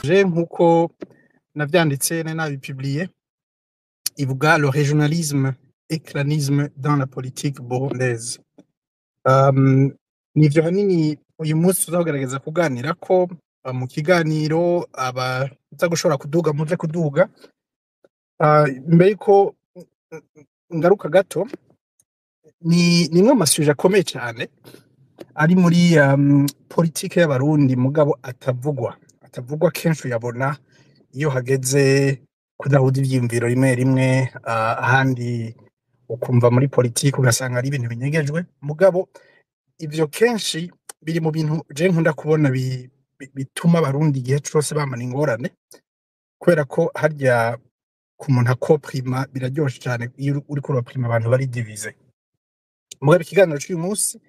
Nk'uko navyanditse nari nabipubliye ivuga le régionalisme et clanisme dans la politique burundaise. Nivyo hanini uyu munsi tuzogerageza kuganirako mu kiganiro abaza gushobora kuduga muje kuduga. Mbere yuko ngaruka gato ni imwe mu masuje akomeye cyane ari muri politike y'abarundi mugabo atavugwa kenshi uyabona iyo hageze kudahuza ivyiyumviro rimwe rimwe, ahandi ukumva muri politike ugasanga ari ibintu binyegejwe, mugabo ivyo kenshi biri mu bintu je nkunda kubona bituma abarundi igihe cose bamana ingorane, kubera ko harya ku muntu akoprima biraryoshe cyane iyo uriko uraprima abantu bari divize. Mugabo ikiganiro c'uyu munsi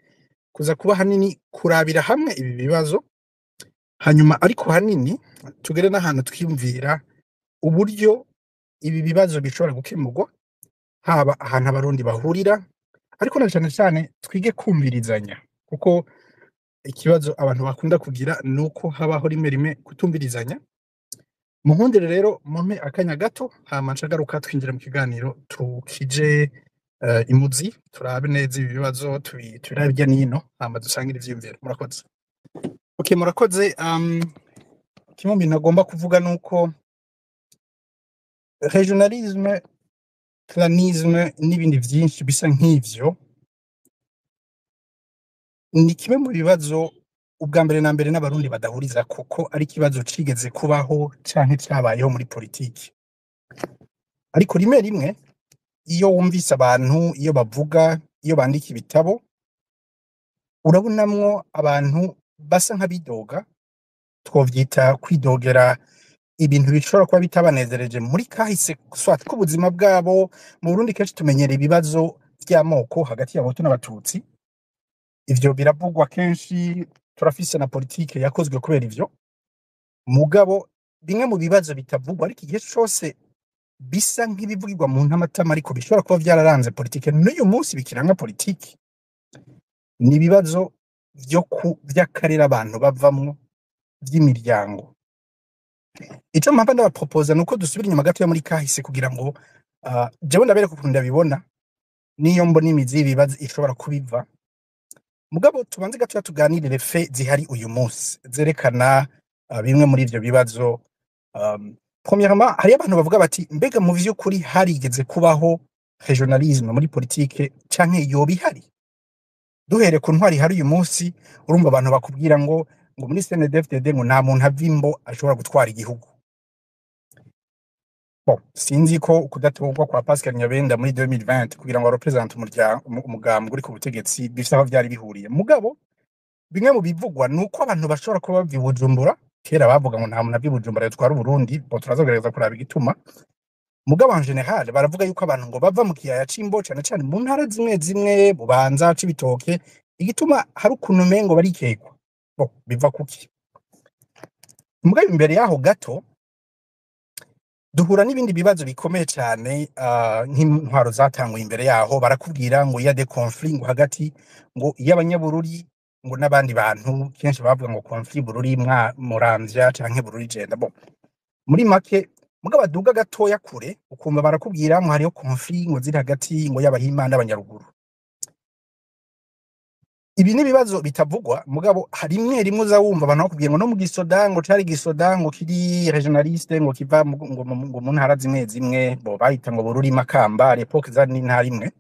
kuza kuba hanini kurabira hamwe ibi bibazo, hanyuma ariko hanini tugere n'ahantu twiyumvira uburyo ibi bibazo bishobora gukemurwa, haba ahantu abarundi bahurira, ariko na cane cane twige kumvirizanya, kuko ikibazo abantu bakunda kugira nuko habaho rimwe rimwe kutumvirizanya. Munkundire rero mumpe akanya gato hama ncagaruka twinjira mu kiganiro tukije imuzi, turabe neza ibi bibazo tubirabe hirya n'ino hama dusangire ivyiyumviro. Murakoze. Okay, murakoze. Kimwe mu bintu agomba kuvuga nuko regionalisme, clanisme n'ibindi vyinshi bisa nk'ivyo ni kimwe mu bibazo ubwa mbere na mbere n'abarundi badahuriza, kuko ari ikibazo cigeze kubaho canke cabayeho muri politiki. Ariko rimwe rimwe iyo wumvise abantu, iyo bavuga, iyo bandika ibitabo, urabonamwo abantu basa nk'abidoga, twovyita kwidogera ibintu bishobora kuba bitabanezereje muri kahise swat k'ubuzima bwabo. Mu Burundi kenshi tumenyera ibibazo vy'amoko hagati y'abahutu n'abatutsi, ivyo biravugwa kenshi, turafise na politike yakozwe kubera ivyo. Mugabo bimwe mu bibazo bitavugwa ariko igihe cose bisa nk'ibivugirwa mu ntamatama ariko bishobora kuba vyararanze politike n'uyu munsi bikiranga politike, ni ibibazo vy'akarere abantu bavamwo, vy'imiryango. Ico mpamvu ndabaproposa nuko dusubira inyuma gato muri kahise kugira ngo jewe ndabereka ukuntu ndabibona niyo mbona imizi y'ibibazo ishobora kubiva. Mugabo tubanze gato tuganirire fe zihari uyu munsi zerekana bimwe muri ivyo bibazo. Premièrement, hari abantu bavuga bati mbega mu vy'ukuri harigeze kubaho regionalisme muri politike canke yoba ihari? Duhere ku ntwari hari uyu munsi, urumva abantu bakubwira ngo muri CNDD-FDD ngo nta muntu avimbo ashobora gutwara igihugu. Sinzi ko kudatogwa kwa Pascal Nyabenda muri 2020 kugira ngo represente umugambwe uri ku butegetsi bifite aho vyari bihuriye. Mugabo bimwe mu bivugwa nuko abantu bashobora kuba bibujumbura, kera bavuga ngo nta muntu abibujumbura yatwara Burundi, bo turazogereza kuraba igituma. Mugabo en general baravuga yuko abantu ngo bava mu kiyaya c'imbo cane cane mu ntara zimwe zimwe, Bubanza, Cibitoke, igituma hari ukuntu mengo barikekwa. Biva kuki? Mugabo imbere yaho gato duhura n'ibindi bibazo bikomeye cyane, nk'intwaro zatanguye imbere yaho. Barakubwira ngo iya de conflit ngo hagati ngo y'abanyabururi ngo n'abandi bantu, kenshi bavuga ngo conflit bururi Muramvya canke bururi Jenda. Muri make mugabo aduga gatoya kure ukumva barakubwira ngo hariyo conflit ngo ziri hagati ngo y'Abahima n'Abanyaruguru. Ibi ni bibazo bitavugwa, mugabo hari imwe rimwe uza wumva abantu bakubwiye ngo no mu gisoda ngo cari gisoda ngo kiri regionaliste ngo kiva ngo mu ntara zimwe zimwe, bahita ngo bururi Makamba, à l'époque zari n'intara imwe.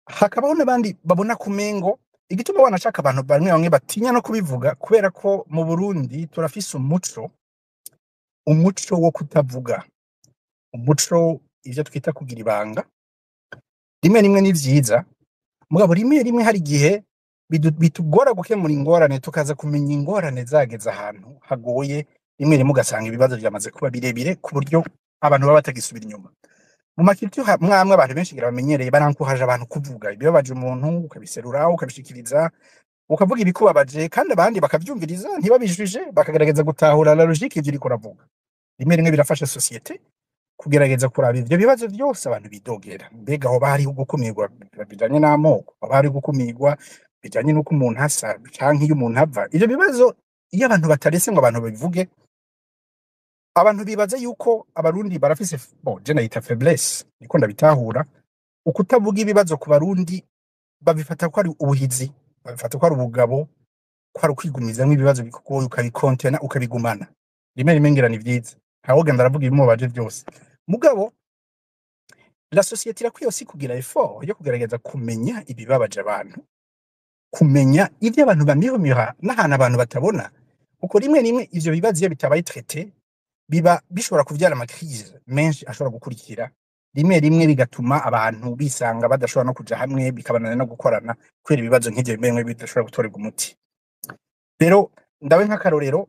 Hakabaho n'abandi babona kumengo igituma wanashaka abantu bamwe batinya no kubivuga, kubera ko mu Burundi turafise umuco wo kutavuga, umuco ivyo twita kugira ibanga. Rimwe rimwe ni vyiza, mugabo rimwe rimwe hari igihe bitugora gukemura ingorane, tukaza kumenya ingorane zageze ahantu hagoye. Rimwe rimwe ugasanga ibibazo byamaze kuba birebire ku buryo abantu baba batagisubira inyuma. Mu makiryo mwamwe abantu benshi bamenyereye barankuhaje abantu kuvuga ibibabaje umuntu, ukabiserura ukabishikiriza, ukavuga ibikubabaje, kandi abandi bakavyumviriza ntibabijije, bakagerageza gutahura la logique ivyo uriko uravuga. Rimwe rimwe birafasha societe kugerageza kuraba ivyo bibazo byose abantu bidogera. Mbega aho bari gukumirwa bijanye n'amoko, bari gukumirwa bijanye n'uko umuntu asa canke iyo umuntu ava. Ivyo bibazo iyo abantu bataretse ngo abantu babivuge, abantu bibaza yuko abarundi barafise bon je nayita faiblesse niko ndabitahura, ukutavuga ibibazo ku barundi babifata ko ari ubuhizi, babifata ko ari ubugabo, ko ari ukwigumizamwo ibibazo bikugoye ukabikontena ukabigumana. Rimwe rimwe ngira ni vyiza, ntawogenda aravuga ibimubabaje vyose. Mugabo la société irakwiye aussi kugira effort yo kugerageza kumenya ibibabaje abantu, kumenya ivyo abantu bamihomira n'ahantu abantu batabona, kuko rimwe rimwe ivyo bibazo iyo bitabaye traité biba bishobora kuvyara amakrize menshi ashobora gukurikira, rimwe rimwe bigatuma abantu bisanga badashobora no kuja hamwe, bikabananira no gukorana kubera ibibazo nk'ivyo bimwe bimwe bidashobora gutorerwa umuti. Rero ndabe nk'akarorero,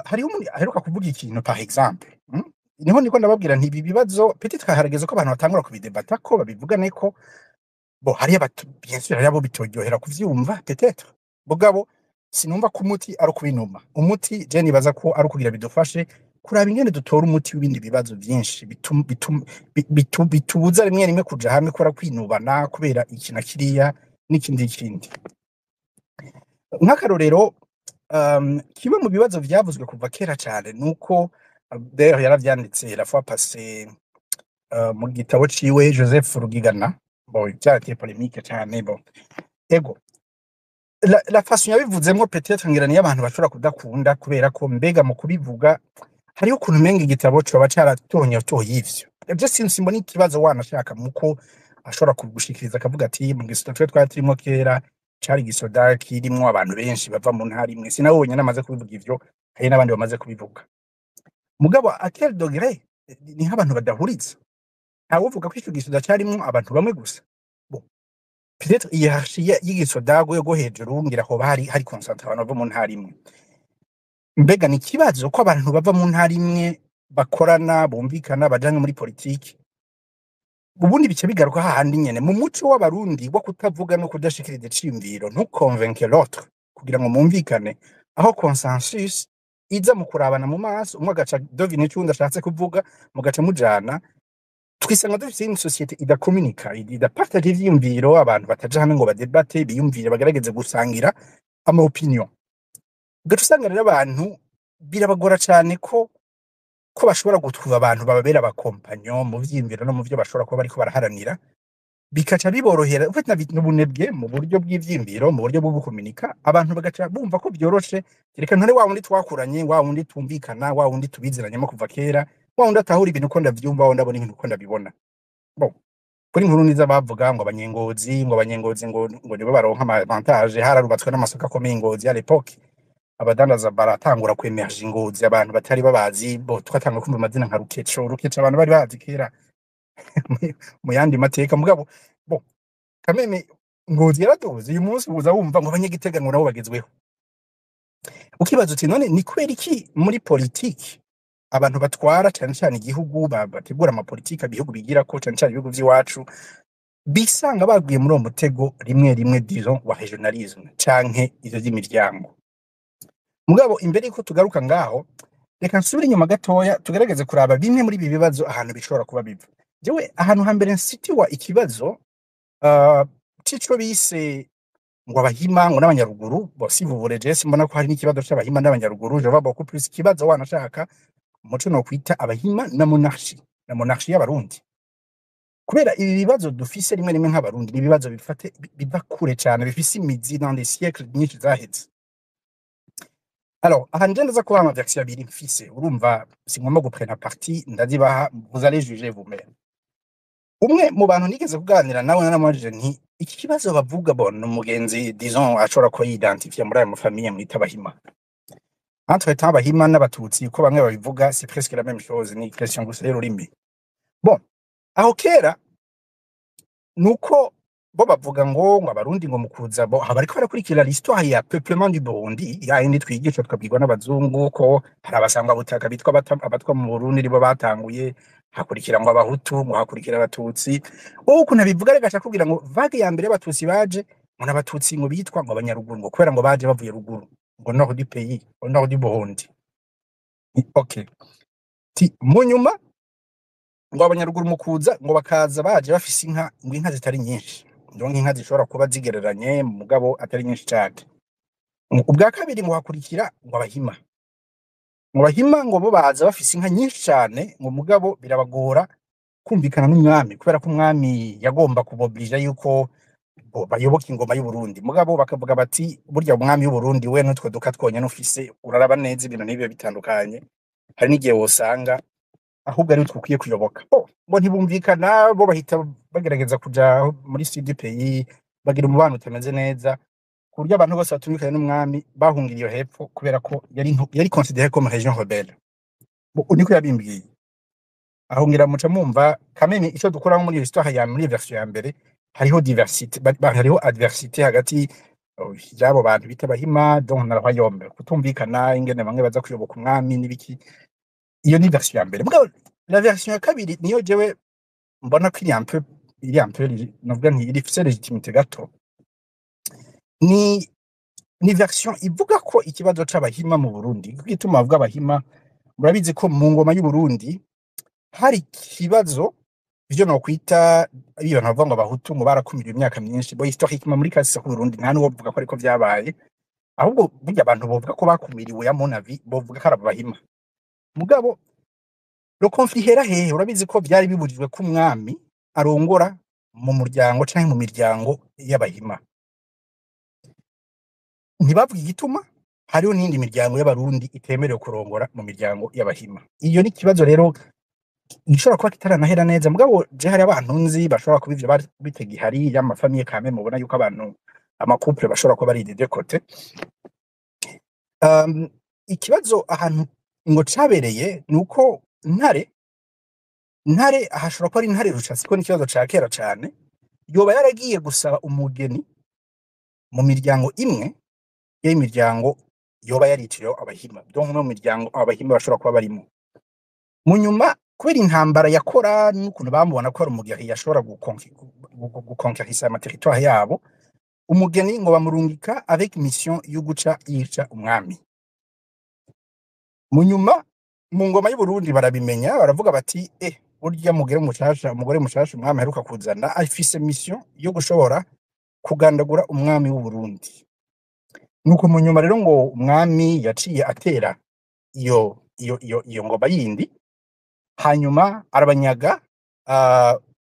hariho umuntu aheruka kuvuga ikintu par exemple, niho ndiko ndababwira nti ibi bibazo peut-être harageze ko abantu batangura kubidebata ko babivugane ko bo hariyo bien sûr hariyo abo bitoryohera kuvyumva peut-être, mugabo sinumva ko umuti ari ukubinuma. Umuti je nibaza ko ari ukugira bidufashe kuraba ingene dutora umuti w'ibindi bibazo vyinshi bitubuza rimwe rimwe kuja hamwe kubera kwinubana kubera iki na kiriya n'ikindi. Nk'akarorero, kimwe mu bibazo vyavuzwe kuva kera cane nuko d'ailleurs yaravyanditse la fois passée mu gitabo ciwe Joseph Rugigana, bon cyateye polemique cane. Bon ego la façon yabivuzemwo peut-être ngira niyo abantu bashobora kudakunda kubera ko mbega mu kubivuga hariho ukuntu umenga igitabo coba caratonyotoye ivyo. Je simbona ikibazo wanashaka muko ashobora kugushikiriza akavuga ati mu gisoda twari turimo kera cari gisoda kirimwo abantu benshi bava mu ntara imwe. Sinabonye namaze kubivuga ivyo, hari n'abandi bamaze kubivuga. Mugabo à quel degré ni nk'abantu badahuriza, ntawuvuga ko ico gisoda carimwo abantu bamwe gusa. Bon peut-être hiérarchie y'igisoda rwego hejuru ngira ho hari concentre abantu bava mu ntara imwe. Mbega ni ikibazo ko abantu bava mu ntara imwe bakorana bumvikana bajanye muri politiki, ubundi bice bigaruka hahandi nyene mu muco w'abarundi wo kutavuga no kudashikiriza iciyumviro, ntuconvaincre l'autre kugira ngo mumvikane, aho consensus iza mu kurabana mu maso, umwe agaca devine ico uwundi ashatse kuvuga, mugaca mujana. Twisanga dufise une société idakomunika, idapartage ivyiyumviro, abantu bataja hamwe ngo badebate biyumvire bagerageze gusangira ama opinion. Ugaca usanga rero abantu birabagora cane ko bashobora gutwuba abantu bababera abakompanyo mu vyiyumviro no mu vyo bashobora kuba bariko baraharanira, bikaca biborohera ufite n'ubunebwe mu buryo bw'ivyiyumviro, mu buryo bwo gukomunika, abantu bagaca bumva ko vyoroshe. Reka ntore wa wundi twakuranye, wa wundi tumvikana, wa wundi tubiziranyemo kuva kera, wa wundi atahura ibintu uko ndavyumva, wa wundi abona ibintu uko ndabibona. Bon kuri inkuru niza bavuga ngo abanyengozi ngo nibo baronka avantage, hararubatswe n'amasoko akomeye Ngozi à l'époque, abadandaza baratangura kwemerja Ngozi, abantu batari babazi. Bo twatanga kumva amazina nka Rukeco abantu bari bazi kera mu yandi mateka. Mugabo bo kameme Ngozi yaraduze, uyu munsi uza wumva ngo abanyagitega ngo nabo bagezweho. Ukibaza uti none ni kweri iki muri politiki abantu batwara cyane cyane igihugu bategura ama politika ibihugu bigira ko cyane cyane ibihugu vy'iwacu bisanga baguye muri uwo mutego rimwe rimwe disons wa regionalisme canke ivyo vy'imiryango. Mugabo imbere yuko tugaruka ngaho, reka nsubire inyuma gatoya tugerageze kuraba bimwe muri ibi bibazo ahantu bishobora kuba biva. Jewe ahantu hambere nsitiwa ikibazo cico bise ngo abahima ngo n'abanyaruguru, bo sivubure je simbona ko hari n'ikibazo c'abahima n'abanyaruguru. Je vois beaucoup plus ikibazo wanashaka umuco no kwita abahima na monarchie y'abarundi, kubera ibi bibazo dufise rimwe rimwe nk'abarundi ni ibibazo biva kure cane, bifise imizi dans des siècles nyinshi zaheze. Alors aha nje ndaza kuba amaversion abiri mfise, urumva singomba guprena parti, ndazibaha, vous allez juger vous-même. Umwe mu bantu nigeze kuganira nawe naramubajije nti iki kibazo bavuga bon umugenzi disons ashobora ko yidentifier muri ayo famille mwita abahima. Entre temps abahima n'abatutsi ko bamwe babivuga c'est presque la même chose, ni question gusa y'ururimi. Bon aho kera nuko bo bavuga ngo abarundi ngo mukuza bo bariko barakurikira l'histoire ya peuplement du Burundi, ya indi twigisha twabwirwa n'abazungu ko hari abasanga butaka bitwa abatwa mu Burundi ribo batanguye, hakurikira ngo abahutu, ngo hakurikira abatutsi. Wowe ukuntu bivuga regaca kugira ngo vague ya mbere y'abatutsi baje ngo n'abatutsi ngo bitwa ngo abanyaruguru, ngo kubera ngo baje bavuye ruguru, ngo nord du pays, ngo nord du Burundi. Okay ti munyuma ngo abanyaruguru mukuza ngo bakaza baje bafise inka, ngo inka zitari nyinshi, donc inka zishobora kuba zigereranye mugabo atari nyinshi cyane. Ubwa kabiri ngo hakurikira ngo abahima. Mu bahima ngo bo baza bafise inka nyinshi cyane ngo mugabo birabagora kumvikana n'umwami kubera ko umwami yagomba kuboblija yuko bayoboka ingoma y'u Burundi. Mugabo bakavuga bati burya umwami y'u Burundi we nutwe duka twonyene ufise uraraba neza ibintu n'ibyo bitandukanye. Hari n'igihe wosanga ahubwo ari twukwiye kuyoboka. Bo ntibumvikana, bo bahita bagerageza kuja muri sud pays bagira umubano utameze neza ku buryo abantu bose batumvikanye n'umwami bahungiriye hepfo kubera ko yari considéré comme région rebelle. Niko yabimbwiye. Aho ngira muca mumva kameme ico dukora muri histoire ya muri version ya mbere hariho diversité, hariho adversité hagati y'abo bantu bita bahima donc na royaume, kutumvikana ingene bamwe baza kuyoboka umwami n'ibiki. Iyo ni version ya mbere. Mugabo la version ya kabiri niyo jewe mbona ko iri un peu novuga nti ifise légitimité gato. Ni version ivuga ko ikibazo c'abahima mu Burundi, gituma bavuga abahima, murabizi ko mu ngoma y'u Burundi hari ikibazo ivyo no kwita abantu bavuga ngo abahutu ngo barakumiriwe imyaka myinshi. Bo historiquement muri kasi ku Burundi nta nuwo bavuga ko ariko vyabaye, ahubwo burya abantu bovuga ko bakumiriwe ya mon avis bovuga ko ari abahima. Mugabo le conflit hera hehe? Urabizi ko byari biburijwe ko umwami arongora mu muryango canke mu miryango y'abahima. Ntibavuga igituma hariho n'indi miryango y'abarundi itemerewe kurongora mu miryango y'abahima. Iyo ni kibazo rero gishobora kuba kitaranahera neza. Mugabo je hari abantu nzi bashobora kuba ivyo bitega ihari y'amafamiye kame mubona yuko abantu amakouple bashobora kuba bari de côté. Ikibazo ahantu ngo cabereye nuko ntare ahashobora kuba ari ntare rucasi ko n'ikibazo ca kera cane, yoba yaragiye gusaba umugeni mu miryango imwe y'imiryango yoba yariciyeho abahima, donc no miryango abahima bashobora kuba barimo. Mu nyuma kubera intambara yakora n'ukuntu bamubona ko ari umugeni yashobora guconquérir ama territoire yabo, umugeni ngo bamurungika avec mission yo guca yica umwami. Mu nyuma mu ngoma y'u Burundi barabimenya, baravuga bati burya umugore mushasha umwami aheruka kuzana afise mission yo gushobora kugandagura umwami w'u Burundi. Nuko mu nyuma rero ngo umwami yaciye atera iyo ngoma yindi, hanyuma arabanyaga.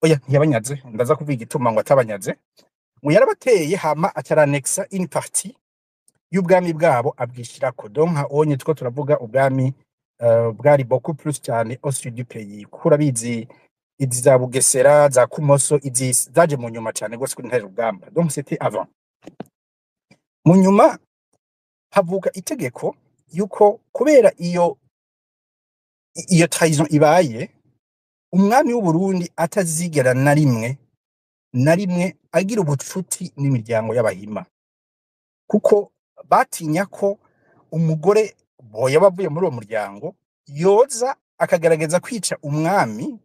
Oya ntiyabanyaze, ndaza kuvuga igituma ngo atabanyaze, ngo yarabateye hama ataranexa une partie y'ubwami bwabo abwishirako. Donc onye two turavuga ubwami bwari beaucoup plus cyane au sud du pays. Kurabizi izi za Bugesera za Kumoso izi zaje mu nyuma cyane gose kuri ntare rugamba, donc c'était avant. Mu nyuma havuga itegeko yuko kubera iyo trahison ibaye, umwami w'u Burundi atazigera na rimwe agira ubucuti n'imiryango y'abahima, kuko batinya ko umugore boya bavuye muri uwo muryango yoza akagaragaza kwica umwami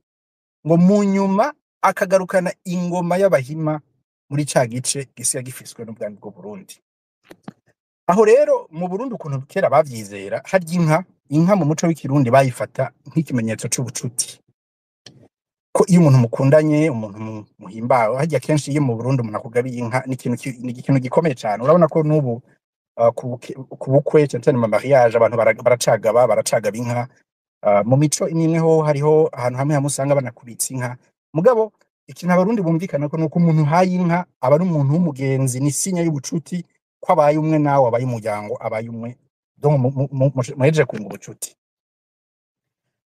ngo mu nyuma akagarukana ingoma y'abahima muri ca gice gisiga gifiswe n'ubwami bw'u Burundi. Aho rero mu Burundi ukuntu kera bavyizera, harya inka mu muco w'ikirundi bayifata nk'ikimenyetso c'ubucuti, ko iyo umuntu mukundanye, umuntu muhimbawe, harya kenshi iyo mu Burundi umuntu akugabiye inka ni ikintu gikomeye cyane. Urabona ko n'ubu ku bukwe cyane mu mariage abantu baracagaba inka. Mu mico imwe ho hariho ahantu hamwe usanga banakubitsa inka. Mugabo ikintu abarundi bumvikana ko nuko umuntu haye inka aba ari umuntu w'umugenzi, ni sinya y'ubucuti ko abaye umwe nawe abaye umuryango abaye umwe, donc muhejeje kunga ubucuti.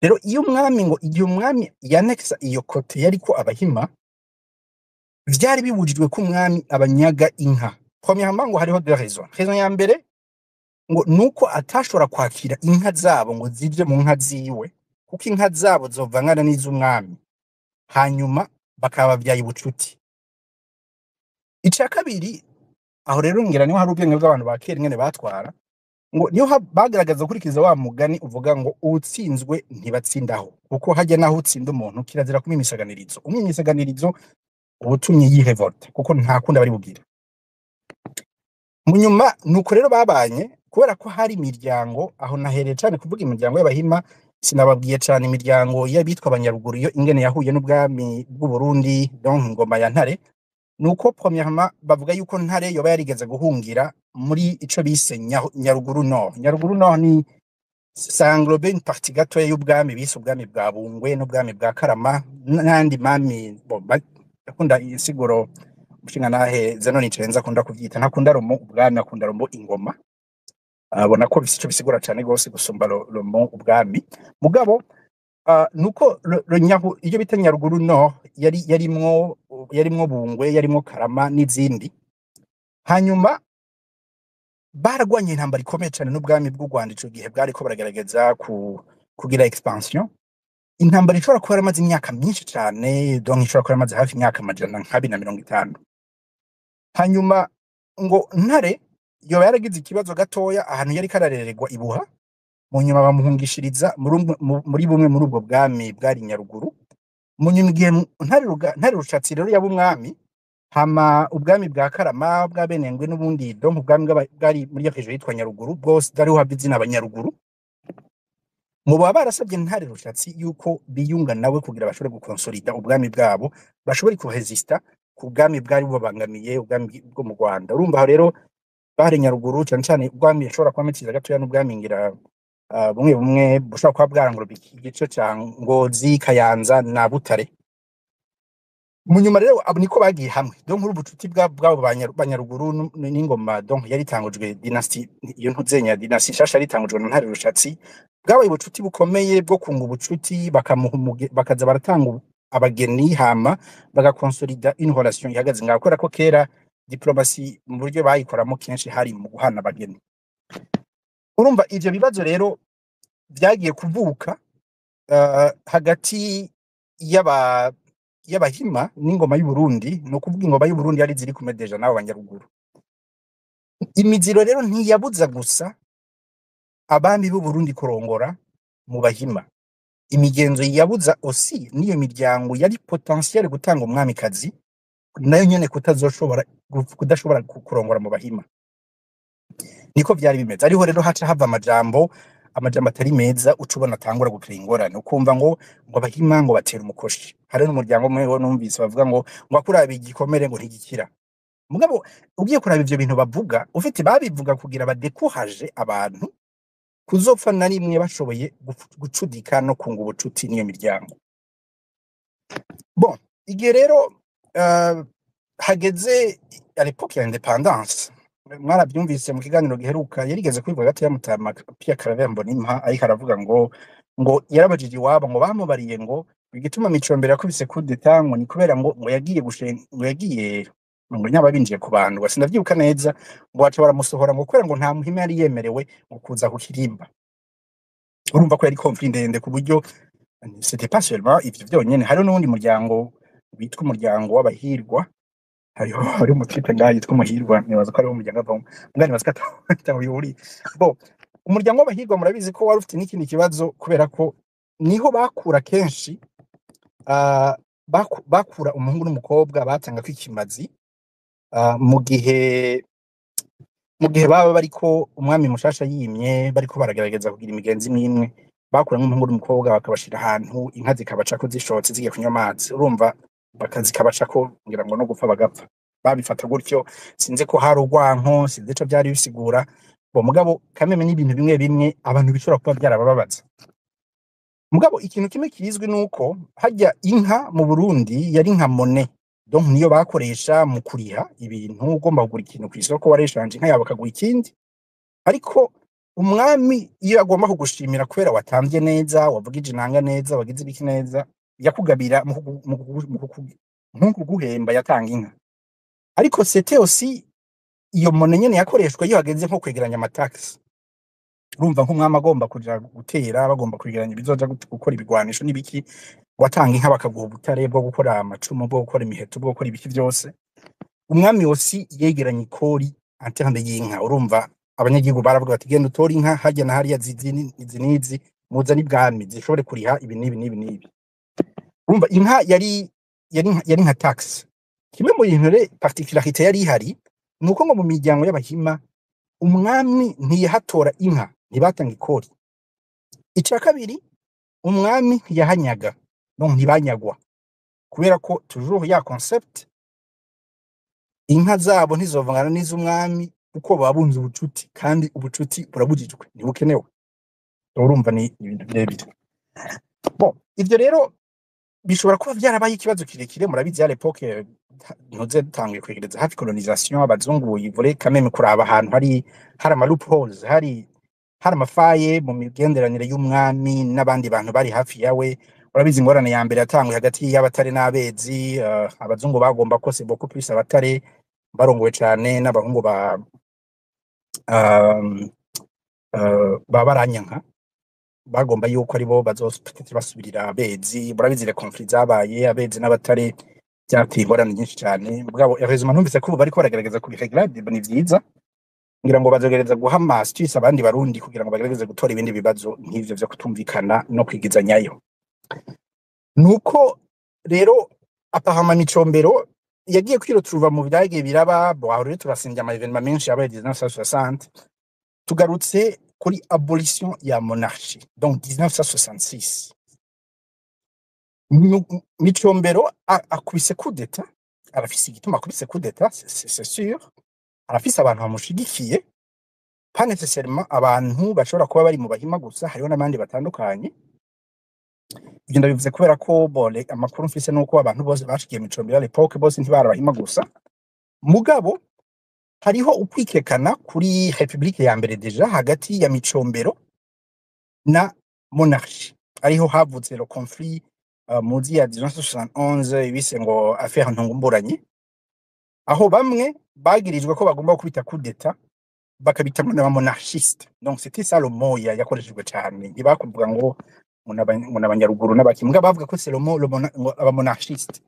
Rero iyo umwami ngo igihe umwami yanexa iyo kote yariko abahima, vyari bibujijwe ko umwami abanyaga inka. Premièrement ngo hariho deux raisons. Raison ya mbere ngo nuko atashobora kwakira inka zabo ngo zije mu nka ziwe, kuko inka zabo zovangana n'iz'umwami hanyuma bakaba bavyaye ubucuti. Ica kabiri, aho rero ngira niho hari ubwenge bw'abantu ba kera ingene batwara, ngo niho bagaragaza kurikiza wa mugani uvuga ngo utsinzwe ntibatsindaho, kuko hajya naho utsinda umuntu kirazira kumwimisaganirizo. Umwimisaganirizo ubutumye yirevolte kuko nta kundi bari bugira. Mu nyuma nuko rero babanye, kubera ko hari imiryango, aho nahereye cyane kuvuga imiryango y'abahima, sinababwiye cyane imiryango y'abitwa abanyaruguru yo ingene yahuye n'ubwami bw'u Burundi, donc ingoma ya Ntare. nuko premièrement bavuga yuko Ntare yoba yarigeze guhungira muri ico bise Nyaruguru Nord. Nyaruguru Nord ni ça englobe une partie gatoya y'ubwami bise ubwami bwa Bungwe n'ubwami bwa Karama n'andi mami akunda insiguro umushinga nahe Zenoni Cenza akunda kuvyita ntakunda romo ubwami akunda romo ingoma. Abona ko bisi ico bisigura cane gose gusumba romo ubwami mugabo nuko nyahu iyo bita Nyaruguru Nord yarimwo Bungwe yarimwo Karama n'izindi hanyuma baragwanye intambara ikomeye cyane n'ubwami bw'u Rwanda ico gihe bwariko baragerageza kugira expansion intambara ishobora kuba yaramaze imyaka myinshi cyane donc ishobora kuba yaramaze hafi imyaka amajana nka 250 hanyuma ngo Ntare yoba yaragize ikibazo gatoya ahantu yari kararererwa Ibuha mu nyuma bamuhungishiriza muri bumwe muri ubwo bwami bwari Nyaruguru mu nyuma igihe Ntare Rushatsi rero yaba umwami hama ubwami bwa Karama bwa Benengwe n'ubundi donc ubwami bwari muri iyo hejuru yitwa Nyaruguru bwose dari uhabwa izina abanyaruguru mu baba barasabye Ntare Rushatsi yuko biyunga nawe kugira bashobore gukonsolida ubwami bwabo bashobore kuresista ku bwami bwari bubangamiye ubwami bwo mu Rwanda urumva rero bari Nyaruguru cyane cyane ubwami yashobora kuba metiza gatoya n'ubwami ngira bumwe bushobora kuba bwarangurubye igice cya Ngozi Kayanza na Butare munyuma rero abo niko bagiye hamwe donc urubucuti bwabo banyaruguru n'ingoma donc yari tangujwe dynasty iyo ntuzenya dynasty shasha yari tangujwe na Ntare Rushatsi bwabaye ubucuti bukomeye bwo kunga ubucuti bakaza baratanga abageni hama bagakonsolida une relation ihagaze ngakora ko kera diplomasi mu buryo bayikoramo kenshi hari mu guhana abageni urumva ivyo bibazo rero byagiye kuvuka hagati y'abahima n'ingoma y'u Burundi no kuvuga ingoma y'u Burundi yari ziri kumedeja nabo banyaruguru imiziro rero ntiyabuza gusa abami b'u Burundi kurongora mu bahima imigenzo yabuza aussi niyo miryango yari potentiel gutanga umwamikazi nayo nyene kudashobora kurongora mu bahima niko vyari bimeze ariho rero haca hava amajambo atari meza ucubona atangura gukira ingorane ukumva ngo abahima ngo batera umukoshi hari n'umuryango umwe wo numvise bavuga ngo akurabe igikomere ngo ntigikira mugabo ugiye kuraba ivyo bintu bavuga ufite babivuga kugira badekuhaje abantu kuzopfa na rimwe bashoboye gucudika no kunga ubucuti niyo miryango bon igihe rero hageze à l'époque ya independance mwarabyumvise mu kiganiro giheruka yarigeze kwivuga gato ya Mutama Pierre Claver Mbonimpa ariko aravuga ngo yarabajije iwabo ngo bamubariye ngo igituma Micombero yakubise coup d'etat ngo ni kubera ngo yagiye ngo nyaba binjiye ku bantu basinavyibuka neza ngo baca baramusohora ngo kubera ngo nta muhima yari yemerewe ngo kuza ku kirimba urumva ko yari conflit ndende ku buryo c'était pas seulement ivyo byonyene hari n'undi muryango witwa umuryango w'abahirwa hari umutipe ngaho yitwa Umuhirwa nibaza ko ari umuryango avamo ngani baskata yuri bo umuryango w'abahirwa murabizi ko wari ufite n'ikindi kibazo kubera ko niho bakura kenshi bakura umuhungu n'umukobwa batanga kwikimazi mu gihe baba bariko umwami mushasha yimye bariko baragerageza kugira imigenzi imwe bakura nk'umuhungu n'umukobwa bakabashira ahantu inka zikabaca ko zishotse zigiye kunywa amazi urumva bakazikabaca ko ngira ngo no gupfa bagapfa babifata gutyo sinze ko hari urwanko sinze co byari bisigura bo mugabo kameme n'ibintu bimwe bimwe abantu bishobora kuba byarabababaza mugabo ikintu kimwe kizwi nuko hajya inka mu Burundi yari nka monnaie donc niyo bakoresha mu kuriha ibintu ugomba kugura ikintu kw'isoko wareshanje inka yabo akagura ikindi ariko umwami iyo agomba kugushimira kubera watamvye neza wavugije inanga neza wagize ibiki neza yakugabira mu kuguhemba yatanga inka ariko c'était aussi iyo monnaie nyene yakoreshwa iyo hageze nko kwegeranya amatax urumva nk'umwami agomba kuja gutera bagomba kwegeranya bizoja gukora ibigwanisho n'ibiki watanga inka bakaguha ubutare bwo gukora amacumu bwo gukora imiheto bwo gukora ibiki byose umwami aussi yegeranya ikori antende y'inka urumva abanyagihugu baravuga bati genda utora inka hajya na hariya zinizi muzani bwami zishobore kuriha ibi nibi urumva inka yari nka tax kimwe mu bintu particularité yari ihari nuko ngo mu miryango y'abahima umwami ntiyahatora inka ntibatanga ikori ica kabiri umwami yahanyaga donc ntibanyagwa kubera ko toujours ya concept inka zabo ntizovangana n'iz'umwami kuko baba bunze ubucuti kandi ubucuti burabujijwe ntibukenewe. Urumva ni ibintu birebire. Bon, ivyo rero bishobora kuba vyarabaye ikibazo kirekire. Murabizi à l'époque ntuze dutanguye kwegereza hafi colonisation, abazungu ivure kameme kuraba ahantu hari ama loopholes, hari amafaye mu migenderanire y'umwami n'abandi bantu bari hafi yawe. Urabizi ingorane ya mbere yatanguye hagati y'abatare n'abezi. Abazungu bagomba ko c'est beaucoup plus abatare barongowe cane n'abahungu ba baranyanka bagomba yuko aribo bazopetete basubirira abezi. Murabizi le conflit zabaye abezi n'abatare byateye ingorane nyinshi cyane. Mugabo heureusement numvise ko ubu bariko baragerageza kubiregla, ni vyiza, ngira ngo bazogerageza guha astuce abandi barundi kugira ngo bagerageze gutora ibindi bibazo nk'ivyo vyo kutumvikana no kwigizanyayo. Nuko rero apahama Micombero yagiye kwiroturuva mu byagiye biraba. Aho rero turasengera ama evenement menshi yabaye 1960. Tugarutse kuri abolition ya monarchie, donc 1966. Micombero akubise coup d'etat, arafise igituma akubise coup d'etat, c'est sûr. Arafise abantu bamushigikiye, pas nécessairement abantu bashobora kuba bari mu bahima gusa, hariho n'abandi batandukanye. Ibyo ndabivuze kubera ko bole amakuru mfise nuko abantu bose bashigiye Micombero à l'époque bose ntibarabahima gusa. Mugabo hariho ukwikekana kuri Republique ya mbere deja hagati ya Micombero na monarchie. Ariho havutse le conflit muzi ya 1971 ibise ngo affaire Ntungumburanye, aho bamwe bagirijwe ko bagomba kubita coup d'etat bakabitamwa n'abamonarchiste. Donc c'était ça le mot yakoreshejwe cyane. Ntibakuvuga ngo n'abanyaruguru n'abaki, mbwa bavuga ko c'est le mot abamonarchiste,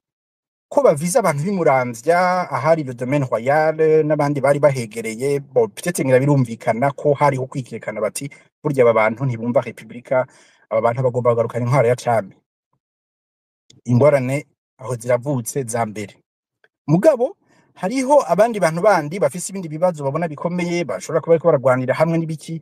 ko baviza abantu bimuramvya ahari le domaine royal n'abandi bari bahegereye. Bon, peut-être ngira birumvikana ko hariho kwikekana bati burya aba bantu ntibumva republika, aba bantu bagomba kugarukana intwaro ya cami. Ingorane aho ziravutse za mbere. Mugabo hariho abandi bantu bandi bafise ibindi bibazo babona bikomeye bashobora kuba ariko baragwanira hamwe n'ibiki.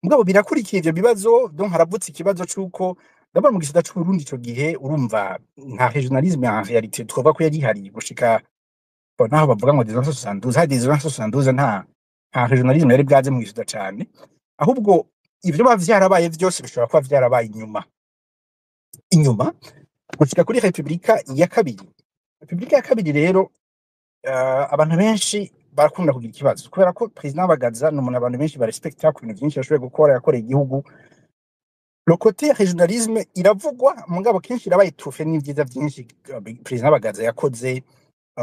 Mugabo birakurikiye ivyo bibazo. Donc haravutse ikibazo c'uko d'abord mu gisata c'u Burundi ico gihe urumva nta regionalisme en réalité twova ko yari hari gushika naho bavuga ngo 1972 hari 1972 nta regionalisme yari bwaje mu gisata cane, ahubwo ivyo bavyarabaye vyose bishobora kuba vyarabaye inyuma gushika kuri Republika ya kabiri. Republika ya kabiri rero abantu benshi barakunda kugira ikibazo kubera ko president Bagaza n'umuntu abantu benshi barespecta ku bintu byinshi yashoboye gukora, yakoreye igihugu. Le côté régionalisme iravugwa mugabo kenshi irabaye tufe n'ivyiza byinshi president Bagaza yakoze.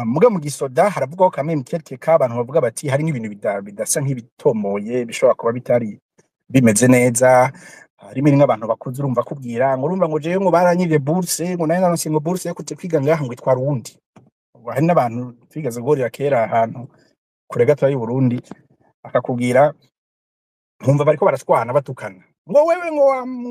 Mugabo mu gisoda haravugwaho kamwe mu quelque cas abantu bavuga bati hari n'ibintu bidasa nk'ibitomoye bishobora kuba bitari bimeze neza. Rimwe n'abantu bakuze urumva kubwira ngo urumva ngo jewe ngo baranyivye bourse ngo nayo naronse ngo bourse yo kuje kwiga ngaha ngo itwara uwundi. Hari n'abantu twigaze guhurira kera ahantu kure gato y'u Burundi akakubwira nkumva bariko barashwana batukana ngo wewe ngo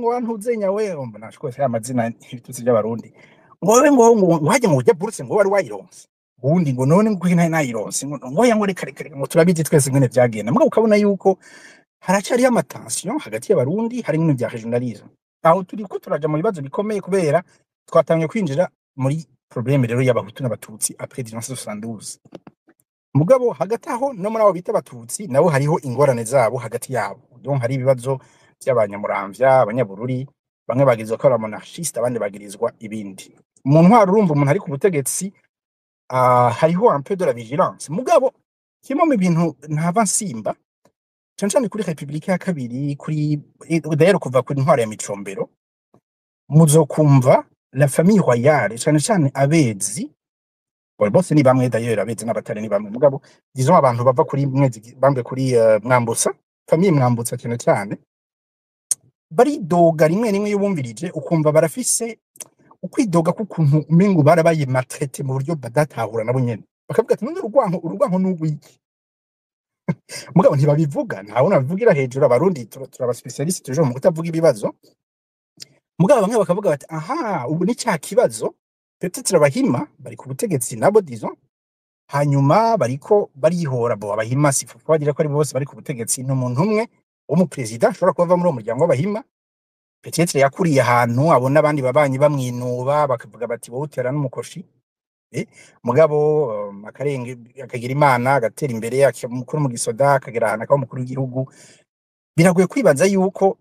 wantuzenya wewe mbona shikose amazina y'ibitutsi by'abarundi ngo wewe ngo waje ngo ujya bourse ngo wari wayironse uwundi ngo none ngo ina nayironse ngo ya ngo reka ngo turabizi twese ngene byagenda. Mugabo ukabona yuko haracari amatension hagati y'abarundi, hari n'ibintu bya regionalisme. Aho turi ko turaja mu bibazo bikomeye kubera twatangiye kwinjira muri problème rero y'abahutu n'abatutsi après 1972. Mugabo hagati aho no muri abo bita abatutsi nabo hariho ingorane zabo hagati yabo. Donc hari ibibazo by'abanyamuramvya, abanyabururi, bamwe bagirizwa ko ari monarchiste abandi bagirizwa ibindi. Mu ntwaro urumva umuntu ari ku butegetsi hariho un peu de la vigilance. Mugabo kimwe mu bintu ntava nsimba cyane kuri Republika ya kabiri, kuri d'ailleurs kuva kuri ntwaro ya Micombero muzokumva la famille royale cyane abezi bose ni bamwe d'ailleurs, abezi n'abatari ni bamwe. Mugabo disons abantu bava kuri mwezi bambe kuri Mwambutsa, famille Mwambutsa cyane baridoga rimwe y'ubumvirije ukumva barafise ukwidoga kukuntu umengo barabaye maltraité mu buryo badatahura nabo nyene, bakavuga ati none urugwanko n'ugwiki. Mugabo ntibabivuga, ntabona babivugira hejuru. Abarundi turaba specialiste tuje mu kutavuga ibibazo. Mugabo bamwe bakavuga bati aha ubu ni cya kibazo peut-être abahima bari ku butegetsi nabo disons, hanyuma bariko barihora bo abahima sifu bagira ko ari bose bari ku butegetsi n'umuntu umwe wo mu president ashobora kuva muri uwo muryango w'abahima. Peut-être yakuriye ahantu abona abandi babanyi bamwinuba bakavuga bati wowe utera n'umukoshi mugabo akarenge akagira imana agatera imbere akimukuru mu gisoda akagera ahantu akaba umukuru w'igihugu, biragoye kwibaza yuko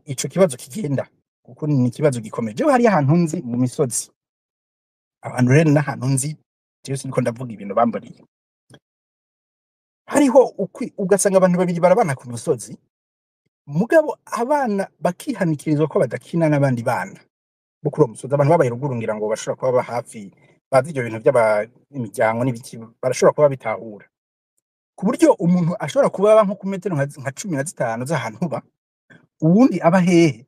ico kibazo kigenda, kuko ni ikibazo gikomeye. Jewe hariyo ahantu nzi mu misozi, abantu rero n'ahantu nzi, jewe siniko ndavuga ibintu bambariye, hariho ugasanga abantu babiri barabana ku musozi, mugabo abana bakihanikirizwa ko badakina n'abandi bana bo kuri uwo musozi. Abantu babaye ruguru ngira ngo bashobora kuba baba hafi, bazi ivyo bintu imiryango n'ibiki, barashobora kuba bitahura, ku buryo umuntu ashobora kuba aba nko ku metero nka 15 z'ahantu uba, uwundi aba hehe,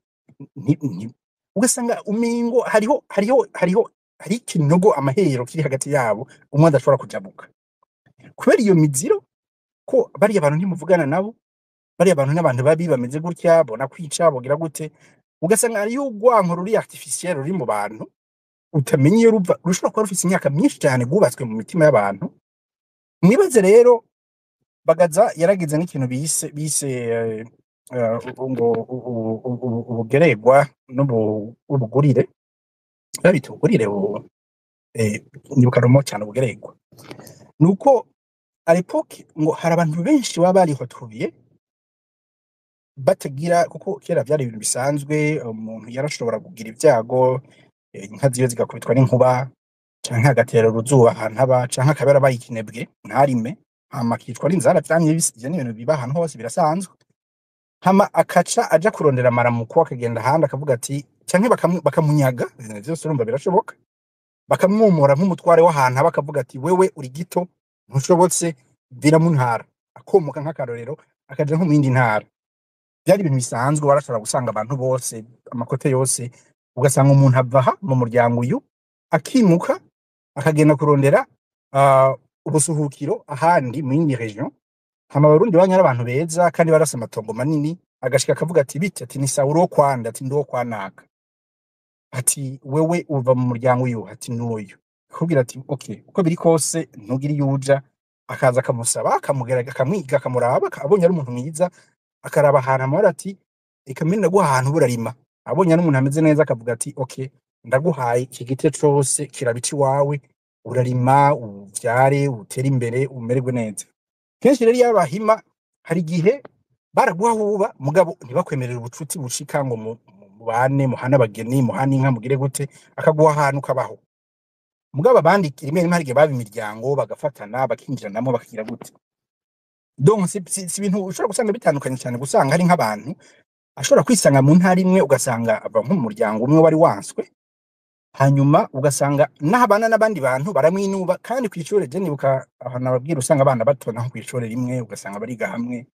ugasanga umengo hariho ikinogo, amahero kiri hagati yabo, umwe adashobora kujabuka kubera iyo miziro, ko bariya abantu ntimuvugana nabo, bariya abantu n'abantu babi bameze gutya, bona kwica bogira gute, ugasanga hariyo urwanko ruri artificiel ruri mu bantu utamenye iyo ruva, rushobora kuba rufise imyaka myinshi cyane rwubatswe mu mitima y'abantu. Mwibaze rero, Bagaza yaragize nk'ikintu bise ngo ubugeregwa n'ubugurire, babita ubugurire, nibukaromo cyane ubugeregwa, nuko à l'époque ngo hari abantu benshi baba barihotuye batagira, kuko kera byari ibintu bisanzwe, umuntu yarashobora kugira ibyago, inka ziyo zigakubitwa n'inkuba, canke agatera uruzuba ahantu aba, canke akabera bayikinebwe ntarime, hama akicwa n'inzara, vyamye ivyo ni ibintu biba ahantu hose birasanzwe, hama akaca aja kurondera amaramuko, akagenda ahandi akavuga ati, canke bakamunyaga, vyose urumva birashoboka, bakamwomora nk'umutware w'ahantu aba, akavuga ati wewe uri gito ntushobotse, vira mu ntara, akomoka nk'akarorero akaja nko mu yindi ntara. Byari ibintu bisanzwe, warashobora gusanga abantu bose amakote yose, ugasanga umuntu avaha mu muryango uyu akimuka akagenda kurondera ubusuhukiro ahandi mu yindi region, hama abarundi banya n'abantu beza kandi barasa amatongo manini, agashika akavuga ati bite, ati ni Saulo kwanda, ati ndo kwanaka, ati wewe uva mu muryango uyu, ati n'uyu, akubwira ati okay, uko biri kose ntugira iyo uja, akaza akamusaba, akamugerageza, akamwiga, akamuraba, abonye ari umuntu mwiza, akaraba ahantu amara ati reka mbe ndaguha ahantu burarima, abonye n'umuntu ameze neza akavuga ati okay, ndaguhaye iki gite cose kirabici wawe, urarima uvyare utere imbere umererwe neza. Kenshi rero y'abahima hari igihe baraguha huba, mugabo ntibakwemerera ubucuti bushika ngo mubane, muhana abageni, muhana inka, mugire gute, akaguha ahantu kabaho, mugabo abandi rimwe rimwe hari igihe baba imiryango bagafatana bakinjiranamo bakagira gute. Donc si ibintu ushobora gusanga bitandukanye cyane, gusanga hari nk'abantu ashobora kwisanga mu ntara imwe, ugasanga ava nko mu muryango umwe wari wanswe, hanyuma ugasanga n'abana n'abandi bantu baramwinuba, kandi kw'ishure je nibuka ahantu ababwira usanga abana batona nko kw'ishure rimwe, ugasanga bariga hamwe,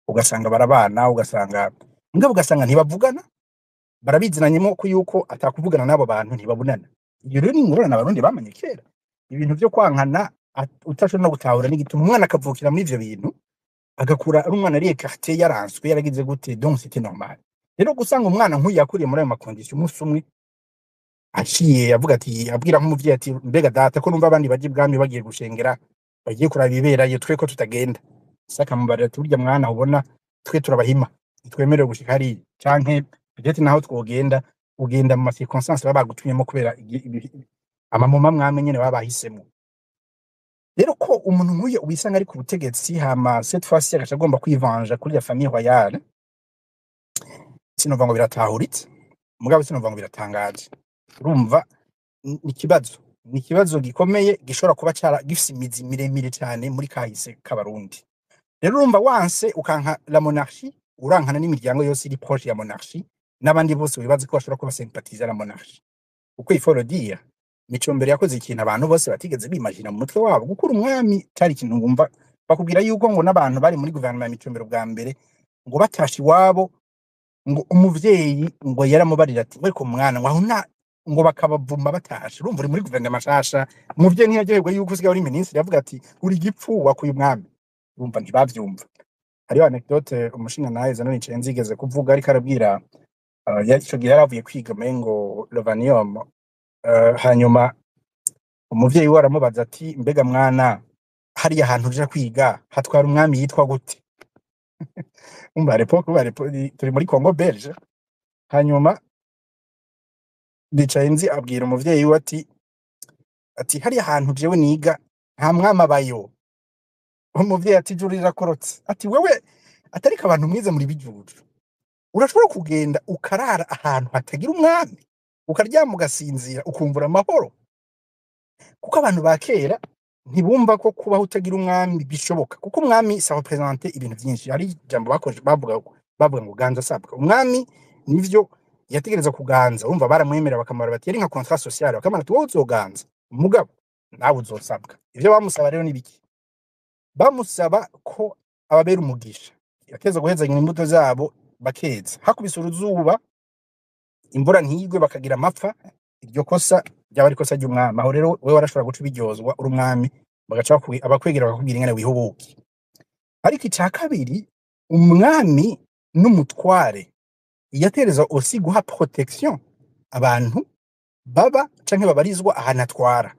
ugasanga barabana, ugasanga mugabo ugasanga ntibavugana, barabizinanyemo ko yuko atakuvugana n'abo bantu ntibabunana. Iyo rero ni ingorane abarundi bamenye kera, ibintu vyo kwankana utashobora no gutahura n'igituma umwana akavukira muri ivyo bintu, agakura ari umwana ari écarté, yaranswe, yaragize gute, donc c'était normal. Rero gusanga umwana nk'uyu yakuriye muri ayo makondisiyo, umunsi umwe aciye avuga ati, abwira nk'umuvyeyi ati mbega data ko numva abandi baje ibwami bagiye gushengera, bagiye kuraba ibiberayo, twe ko tutagenda, saka mubarira ati burya mwana ubona twe turabahima, ntitwemerewe gushika hariya, canke peut-être naho twogenda ugenda mu ma circonstances baba bagutumyemo kubera amamoma mwamwe nyene baba bahisemo. Rero ko umuntu nk'uyu wisanga ari ku butegetsi, hama cette fois-ci agaca agomba kwivanja kuri la famille royale, sinumva ngo biratahuritse, mugabo sinumva ngo biratangaje. Urumva ni ikibazo gikomeye, gishobora kuba gifise imizi miremire cyane muri kahise k'abarundi. Rero urumva wanse ukanka la monarchie, urankana n'imiryango yose iri proche ya monarchie, n'abandi bose wibaza ko bashobora kuba sympathiser la monarchie. Uko il faut le dire, Micombero yakoze ikintu abantu bose batigeze bimagina mu mutwe wabo, gukura umwami cyari ikintu ngumva bakubwira yuko ngo n'abantu bari muri gouvernement ya Micombero bwa mbere ngo batashi wabo, ngo umuvyeyi ngo yaramubarira ati we ko mwana ngo aho ngo bakabavuma batashe. Urumva uri muri gouvernement mashasha, umuvyeyi ntiyaryoherwa yuko usigaye uri ministre, yavuga ati uri gipfu wakuye umwami. Urumva ntibavyumva. Hariyo anecdote umushinga nawe zano nicaye nzigeze kuvuga, ariko arabwira ico gihe yaravuye kwiga mengo Lovanium, hanyuma umuvyeyi we aramubaza ati mbega mwana hariya ahantu uja kwiga hatwara umwami yitwa gute? Umva l'époque turi muri Congo Belge, hanyuma ndicaye nzi abwira umuvyeyi we ati ati hariya hantu jewe niga nta mwami abayo. Umuvyeyi ati ijuru rirakorotse, ati wewe atariko abantu mwize muri bijuju urashobora kugenda ukarara ahantu hatagira umwami ukaryama ugasinzira ukumvura amahoro? Kuko abantu ba kera ntibumva ko kubaho utagira umwami bishoboka, kuko umwami ça représente ibintu vyinshi. Hari ijambo bavuga ngo ganza sabwa. Umwami nivyo yategereza kuganza, urumva baramwemera bakamara bati yari nka contrat social, bakamara ati wowe uzoganza umugabo nawe uzosabwa. Ivyo bamusaba rero nibiki? Bamusaba ko ababera umugisha, yakeza guhezanya imbuto zabo bakeza, hakubise uruzuba imvura ntigwe bakagira amapfa, iryo kosa ryaba ari kosa ry'umwami. Aho rero wewe warashobora guca ubiryozwa uri umwami, bagaca abakwegera bakakubwira ingene wihubuke. Ariko ica kabiri, umwami n'umutware yatereza aussi guha protection abantu baba canke babarizwa ahantu atwara.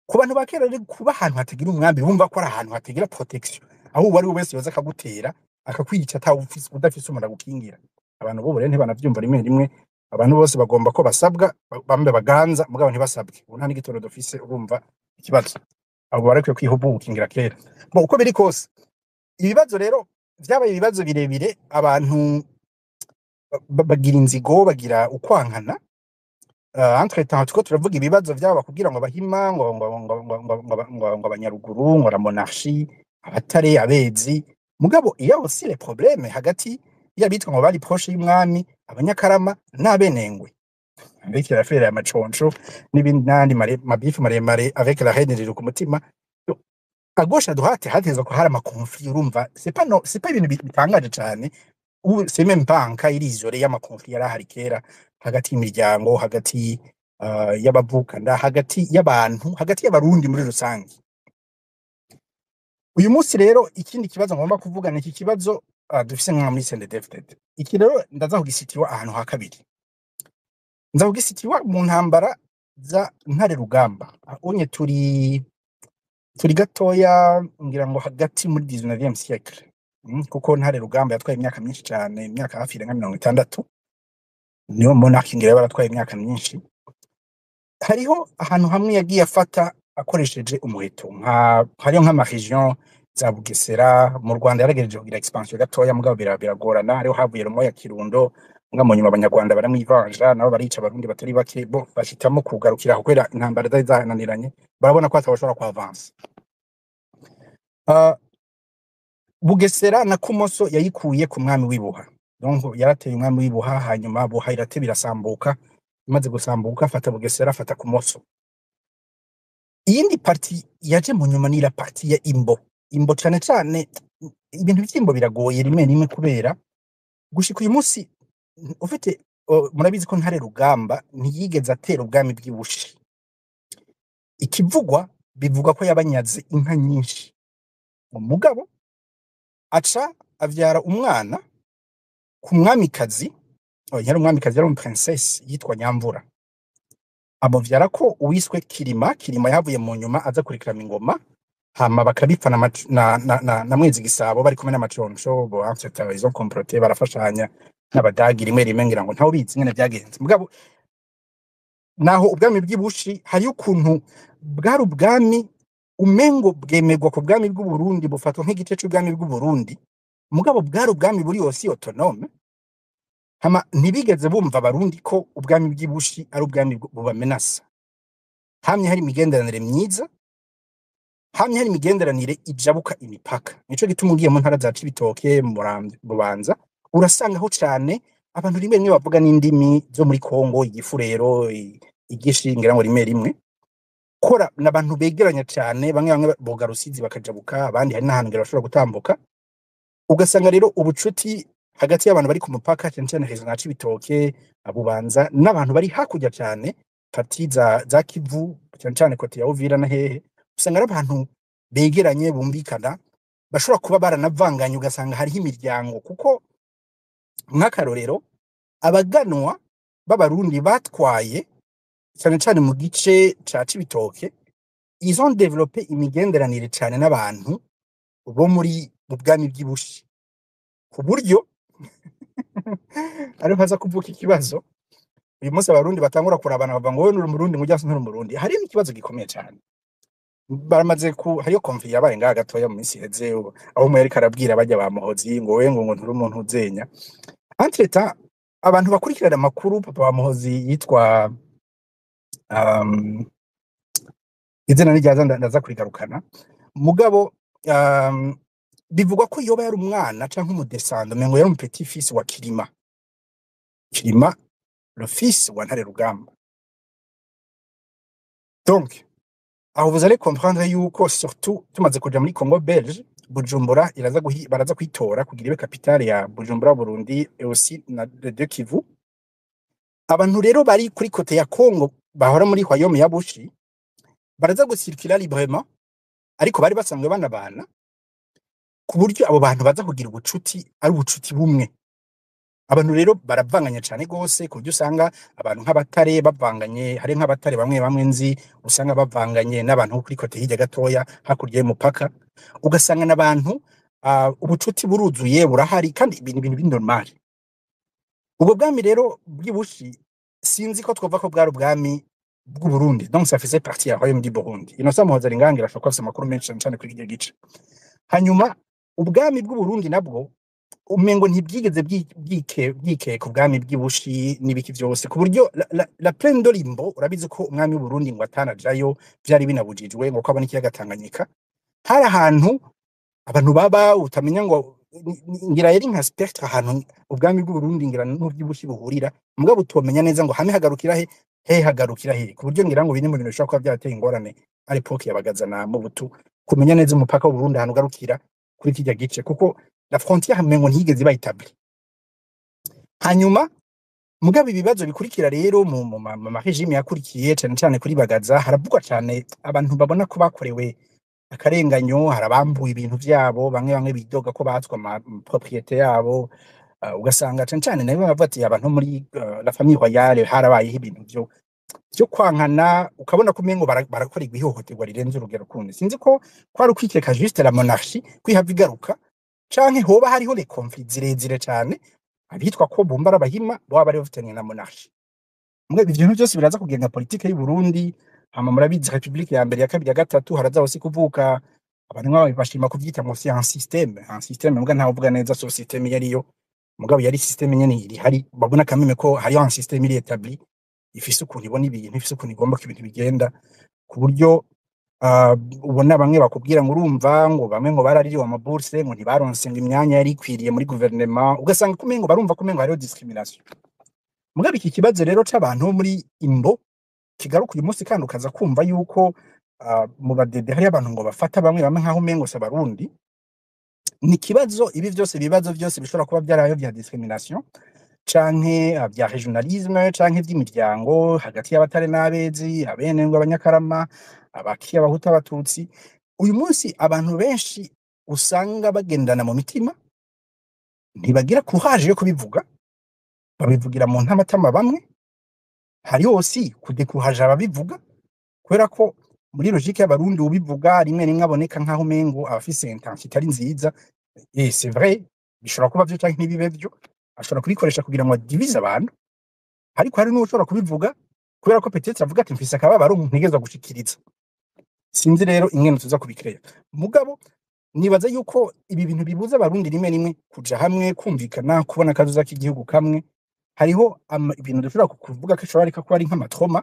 Ku bantu ba kera rero kuba ahantu hatagira umwami bumva ko ari ahantu hatagira protection, aho uwari we wese yoza akagutera akakwica udafise umuntu agukingira. Abantu bo rero ntibanavyumva rimwe rimwe, abantu bose bagomba ko basabwa bambe baganza mugabo ntibasabwe. Ubu nta n'igitoro dufise, urumva ikibazo. Abo barekwiye kwihubukingira kera. Bo uko biri kose ibibazo rero vyabaye ibibazo birebire, abantu bagira inzigo, bagira ukwankana. Entre temps tuko turavuga ibibazo vyabo kugira ngo bahima ngo abanyaruguru ngo la monarchie abatare abezi, mugabo iyo aussi les problèmes hagati y'abitwa ngo bari proche y'umwami abanyakarama n'abenengwe, avec l'affaire ya maconco n'ibindi nandi mabifu maremare avec la reine riri ku mutima. À gauche à droite hateza ko hari amakonflit, urumva c'est pas ibintu bitangaje cane. Ubu c'est même pas un cas irisore y'amakonflit yari ahari kera hagati y'imiryango, hagati y'abavukana, hagati y'abantu, hagati y'abarundi muri rusange. Uyu munsi rero ikindi kibazo ngomba kuvuga ni iki kibazo dufise nka muri CNDD-FDD. Iki rero ndaza kugisitiwa ahantu ha kabiri. Nza kugisitiwa mu ntambara za Ntare Rugamba. Unye turi gatoya ngira ngo hagati muri 19e siècle. Kuko Ntare Rugamba yatwaye imyaka myinshi cyane, imyaka hafi irenga 60. Niyo monarchie ngira baratwaye imyaka myinshi. Hariho ahantu hamwe yagiye afata akoresheje umuheto, hariyo nk'ama region za Bugesera. Mu Rwanda yaragereje kugira expansion gatoya mugabo biragorana. Hariho havuye Rumo ya Kirundo, nga mu nyuma abanyarwanda baramwivanja nabo barica abarundi batari bake, bo bashitamo kugarukira kubera intambara zari zananiranye, barabona ko atashobora ku avance. Bugesera na Kumoso yayikuye ku mwami w'Ibuha, donc yarateye umwami w'Ibuha, hanyuma Buha irate birasambuka, imaze gusambuka afata Bugesera afata Kumoso. Iyindi parti yaje mu nyuma ni la parti ya Imbo cyane cyane. Ibintu by'Imbo biragoye rimwe rimwe kubera gushika uyu munsi ufite murabizi ko Ntare Rugamba ntiyigeze atera ubwami bw'Ibushi. Ikivugwa bivuga ko yabanyaze inka nyinshi, umugabo aca avyara umwana ku mwamikazi, yari umwamikazi, yari princesse yitwa Nyamvura. Amuvyara ko uwiswe Kirima yavuye mu nyuma aza kurikirana ingoma, hama bakabipfa na Mwezi Gisabo bari kumwe n'amaconco, bo ancêtre ils ont comploté, barafashanya n'abadagi rimwe rimwe ngira ngo ntaho bizi ngene byagenze. Mugabo naho ubwami bw'Ibushi hari ukuntu bwari ubwami umengo bwemegwa ku bwami bw'u Burundi, bufatwa nk'igice cy'ubwami bw'u Burundi, mugabo bwari ubwami buri aussi autonome. Hama ntibigeze bumva abarundi ko ubwami bw'Ibushi ari ubwami bubamenasa. Hamye hari imigenderanire myiza, hamye hari imigenderanire ijabuka imipaka. Nico gituma ugiye mu ntara za Cibitoke, Bubanza, urasangaho cyane abantu rimwe rimwe bavuga n'indimi zo muri Kongo, igifurero, igishingira ngo rimwe rimwe. Kora n'abantu begeranya cyane, bamwe boga Rusizi bakajabuka, abandi hari n'ahantu ngira bashobora gutambuka. Ugasanga rero ubucuti hagati y'abantu bari ku mupaka cyane cyane hejuru na Cibitoke, Bubanza, n'abantu bari hakurya cyane parti za Kivu cyane cyane kote ya Uvira na hehe, usanga ari abantu begeranye bumvikana, bashobora kuba baranavanganye. Ugasanga hariho imiryango, kuko nk'akarorero abaganwa b'abarundi batwaye cyane cyane mu gice ca Cibitoke, ils ont développé imigenderanire cyane n'abantu bo muri mu bwami bw'Ibushi, ku buryo ari haza kuvuka ikibazo uyu munsi abarundi batangura kurabana bavuga ngo wewe uri umurundi ngo ujya nturi umurundi, hari n'ikibazo gikomeye cyane. Baramaze hariyo konfli yabaye ngaha gatoya mu minsi iheze, aho umwe yariko arabwira bajya ba Muhozi ngo wewe ngo nturi umuntu uzenya. Entre temps abantu bakurikirana amakuru, papa wa Muhozi yitwa um, izina ryaza ndaza kurigarukana mugabo, bivugwa ko yoba yari umwana canke umudescendant mengo yari petit fils wa Kirima, le fils wa Ntare Rugamba. Donc aho vous allez comprendre yuko surtout tumaze kuja muri Congo belge, Bujumbura baraza kwitora kugira ibe capitale ya Bujumbura Burundi et aussi na de Kivu. Abantu rero bari kuri kote ya Congo bahora muri Royaume ya Bushi baraza gusirikira librement, ariko bari basanzwe banabana ku buryo abo bantu baza kugira ubucuti ari ubucuti bumwe. Abantu rero baravanganya cyane gose ku buryo usanga abantu nk'abatare bavanganye, hari nk'abatare bamwe bamwe nzi usanga bavanganye n'abantu kuri kote hirya gatoya hakurya y'umupaka, ugasanga n'abantu ubucuti buruzuye burahari kandi ibintu b'normal. Ubwo bwami rero bw'ibushi sinzi ko twova ko bwari ubwami bw'u Burundi, donc ça faisait partie ya Royaume du Burundi. Innocent Muhoza Ringangira ashobora kuba afise amakuru menshi cyane kuri iki gice. Hanyuma ubwami bw'u Burundi nabwo umengo ntibyigeze bwike ku bwami bw'ibushi n'ibiki byose, ku buryo la plaine de Limbo urabizi ko umwami w'u Burundi ngo atanajayo byari binabujijwe ngo kwabona ikiyaga Tanganyika. Hari ahantu abantu baba utamenya ngo ngira yari nka spectre ahantu ubwami bw'u Burundi ngira n'ubw'ibushi buhurira, mugabo utomenya neza ngo hame hagarukira he hagarukira he, ku buryo ngira ngo biri mu bintu bishobora kuba byateye ingorane à l'époque yabagazana mu butu kumenya neza umupaka w'u Burundi ahantu ugarukira kuri kijya gice, kuko la frontière mengo ntigeze bayitabli. Hanyuma mugabe ibibazo bikurikira rero mu regime yakurikiye cyane kuri Bagaza, haravugwa cyane abantu babona ko bakorewe akarenganyo, harabambuye ibintu byabo, bamwe bidoga ko batswa ama propriété yabo, ugasanga cyane nayo bavuga ati abantu muri la famille royale harabayeho ibintu byo kwankana, ukabona ko mengo barakora igihohoterwa rirenze urugero kundi. Sinzi ko kwari ukwikeka juste la monarchie kwihava igaruka canke hoba hariho les conflits zirezire cyane abitwa ko bombara abahima baba bari bafitanye na monarchie. Mwe ibintu byose biraza kugenga politique y'u Burundi. Hama murabizi Republique ya mbere ya kabiri ya gatatu haraza hose kuvuka abantu nk'abo bashima kuvyita ngo c'est un système mbwa ntawe uvuga neza so système yariyo, mugabo yari système nyene iri hari babona kameme ko hari un système iri établi ifise ukuntu ibona ibintu, ifise ukuntu igomba ko ibintu bigenda, ku buryo ubona bamwe bakubwira ngo urumva ngo bamwe ngo baraririwe amabourse ngo ntibaronse ngo imyanya yari ikwiriye muri gouvernement, ugasanga kumengo barumva kumengo hariho discrimination. Mugabo iki kibazo rero c'abantu muri Imbo kigaruka uyu munsi kandi ukaza kumva yuko mu badede hari abantu ngo bafata bamwe nkaho mengo se Barundi, ni kibazo ibi bibazo byose bishobora kuba byarayo bya discrimination canke bya regionalisme canke by'imiryango hagati y'abatare n'abezi, abene ngo abanyakarama, abaki abahuta abatutsi. Uyu munsi abantu benshi usanga bagendana mu mitima ntibagira courage yo kubivuga, babivugira mu ntamatama bamwe. Hari aussi kudekuraje ababivuga kubera ko muri logique y'abarundi ubivuga rimwe aboneka nkaho mengo abafise intensité ari nziza. C'est vrai bishobora kuba byo canke ntibibe byo, ashobora kubikoresha kugira ngo divise abantu, ariko hari n'ushobora kubivuga kubera ko peut-être avuga ati mfise akababaro ntegezwa gushikiriza. Sinzi rero ingene tuza kubikreya, mugabo nibaza yuko ibi bintu bibuza abarundi rimwe kuja hamwe, kumvikana, kubona kazuza k'igihugu kamwe. Hariho ibintu dushobora kuvuga ko ashobora kuba ari nk'amatroma,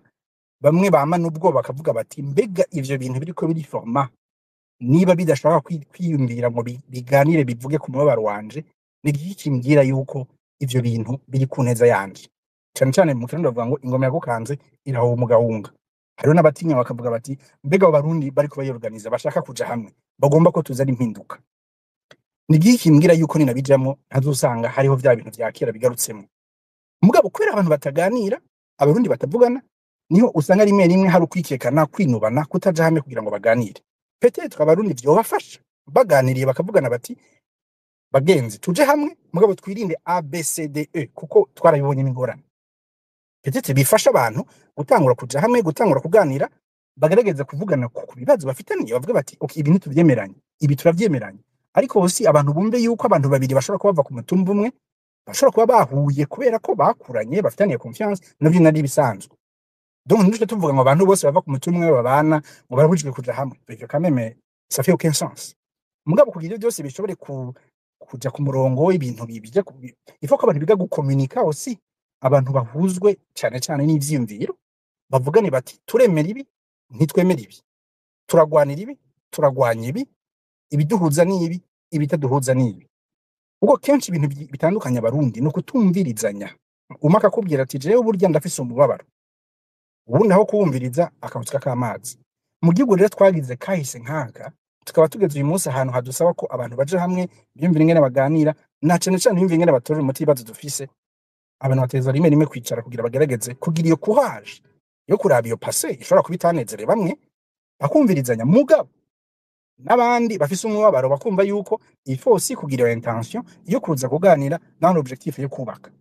bamwe bama n'ubwo bakavuga bati mbega ivyo bintu biriko biri forma niba bidashobora kwiyumvira ngo biganire bivuge ku mubabaro wanje, ni iki kimbwira yuko ivyo bintu biri ku neza yanje. Cyane mu kirundi bavuga ngo ingoma yagukanze iraho umugahunga. Hariho n'abatinya bakavuga bati mbega abarundi bari kuba yorganiza bashaka kuja hamwe bagomba ko tuzana impinduka. Ni iki kimbwira yuko ninabijamwo ntazusanga hariho vya bintu vya kera bigarutsemo. Mugabo kubera abantu bataganira, abarundi batavugana, niho usanga rimwe hari ukwikekana, kwinubana, kutaja hamwe kugira ngo baganire. Peut-être abarundi byo bafasha baganiriye bakavugana bati bagenzi tuje hamwe, mugabo twirinde ABCDE kuko twarabibonye n'ingorane. Peut-être bifasha abantu gutangura kuja hamwe, gutangura kuganira, bagerageza kuvugana ku bibazo bafitaniye, bavuga bati okay ibi ntituvyemeranye, ibi turavyemeranye. Ariko bose abantu bumve yuko abantu babiri bashobora kuba bava ku mutumba umwe, bashobora kuba bahuye kubera ko bakuranye bafitaniye confiance navyo nari bisanzwe. Donc ntitwe tuvuga ngo abantu bose bava ku mutima umwe babana ngo barabujijwe kuja hamwe, ivyo quand même ça fait aucun sens. Mugabo kugira ivyo byose bishobore kuja ku murongo ibintu bibije il faut ko abantu biga gucommuniquer aussi, abantu bahuzwe cyane cyane n'ivyiyumviro, bavugane bati turemera ibi ntitwemera ibi, turagwanira ibi turagwanya ibi, ibiduhuza n'ibi ibitaduhuza n'ibi. Ubwo kenshi ibintu bitandukanye abarundi no kutumvirizanya, umwe akakubwira ati jewe burya ndafise umubabaro, ubundi aho kuwumviriza akabutsika k'amazi. Mu gihugu rero twagize kahise nkaka, tukaba tugeze uyu munsi ahantu hadusaba ko abantu baje hamwe biyumvira ingene baganira, na cane cane biyumvira ingene batorera umuti ibibazo dufise. Abantu bateza rimwe rimwe kwicara kugira bagerageze kugira iyo courage yo kuraba iyo passé ishobora kuba itanezere bamwe, bakumvirizanya. Mugabo n'abandi bafise umubabaro bakumva yuko il faut aussi kugira iyo intention yo kuza kuganira dans l'objectif yo kubaka,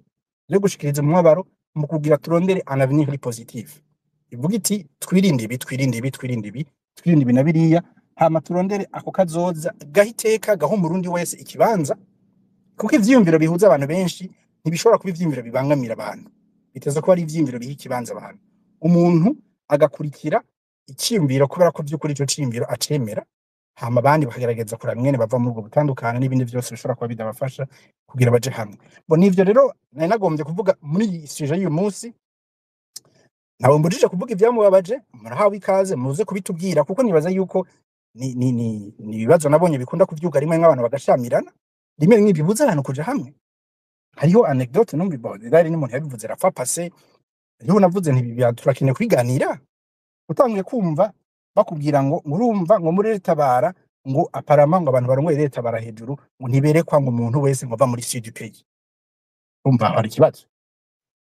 yo gushikiriza umubabaro mu kugira turondere un avenir positif. Ivuga iti twirinde ibi twirinde ibi twirinde ibi twirinde ibi na biriya, hama turondere ako kazoza gahiteka gaho umurundi wese ikibanza, kuko ivyiyumviro bihuza abantu benshi ntibishobora kuba ivyiyumviro bibangamira abantu, biteza ko ari ivyiyumviro biha ikibanza abantu. Umuntu agakurikira iciyumviro kubera ko vy'ukuri ico ciyumviro acemera, hama abandi bakagerageza kuraba ingene bava muri ubwo butandukana n'ibindi vyose bishobora kuba bidabafasha kugira baje hamwe. Bo nivyo rero nari nagombye kuvuga muri iyi sujet y'uyu munsi. Ntabwo mbujije kuvuga ivyamubabaje, murahawe ikaze muze kubitubwira, kuko nibaza yuko ni ibibazo nabonye bikunda kuvyuka rimwe nk'abantu bagashamirana, rimwe rimwe bibuza abantu kuja hamwe. Hariho anecdote numvise dari n'umuntu yabivuze rafa passé, rero navuze nti turakeneye kwiganira. Utangiye kumva bakubwira ngo murumva ngo muri Tabara ngo aparama ngo abantu barongoye Tabara hejuru ngo ntiberekwa ngo umuntu wese ngo va muri sud pays, umva hari kibazo.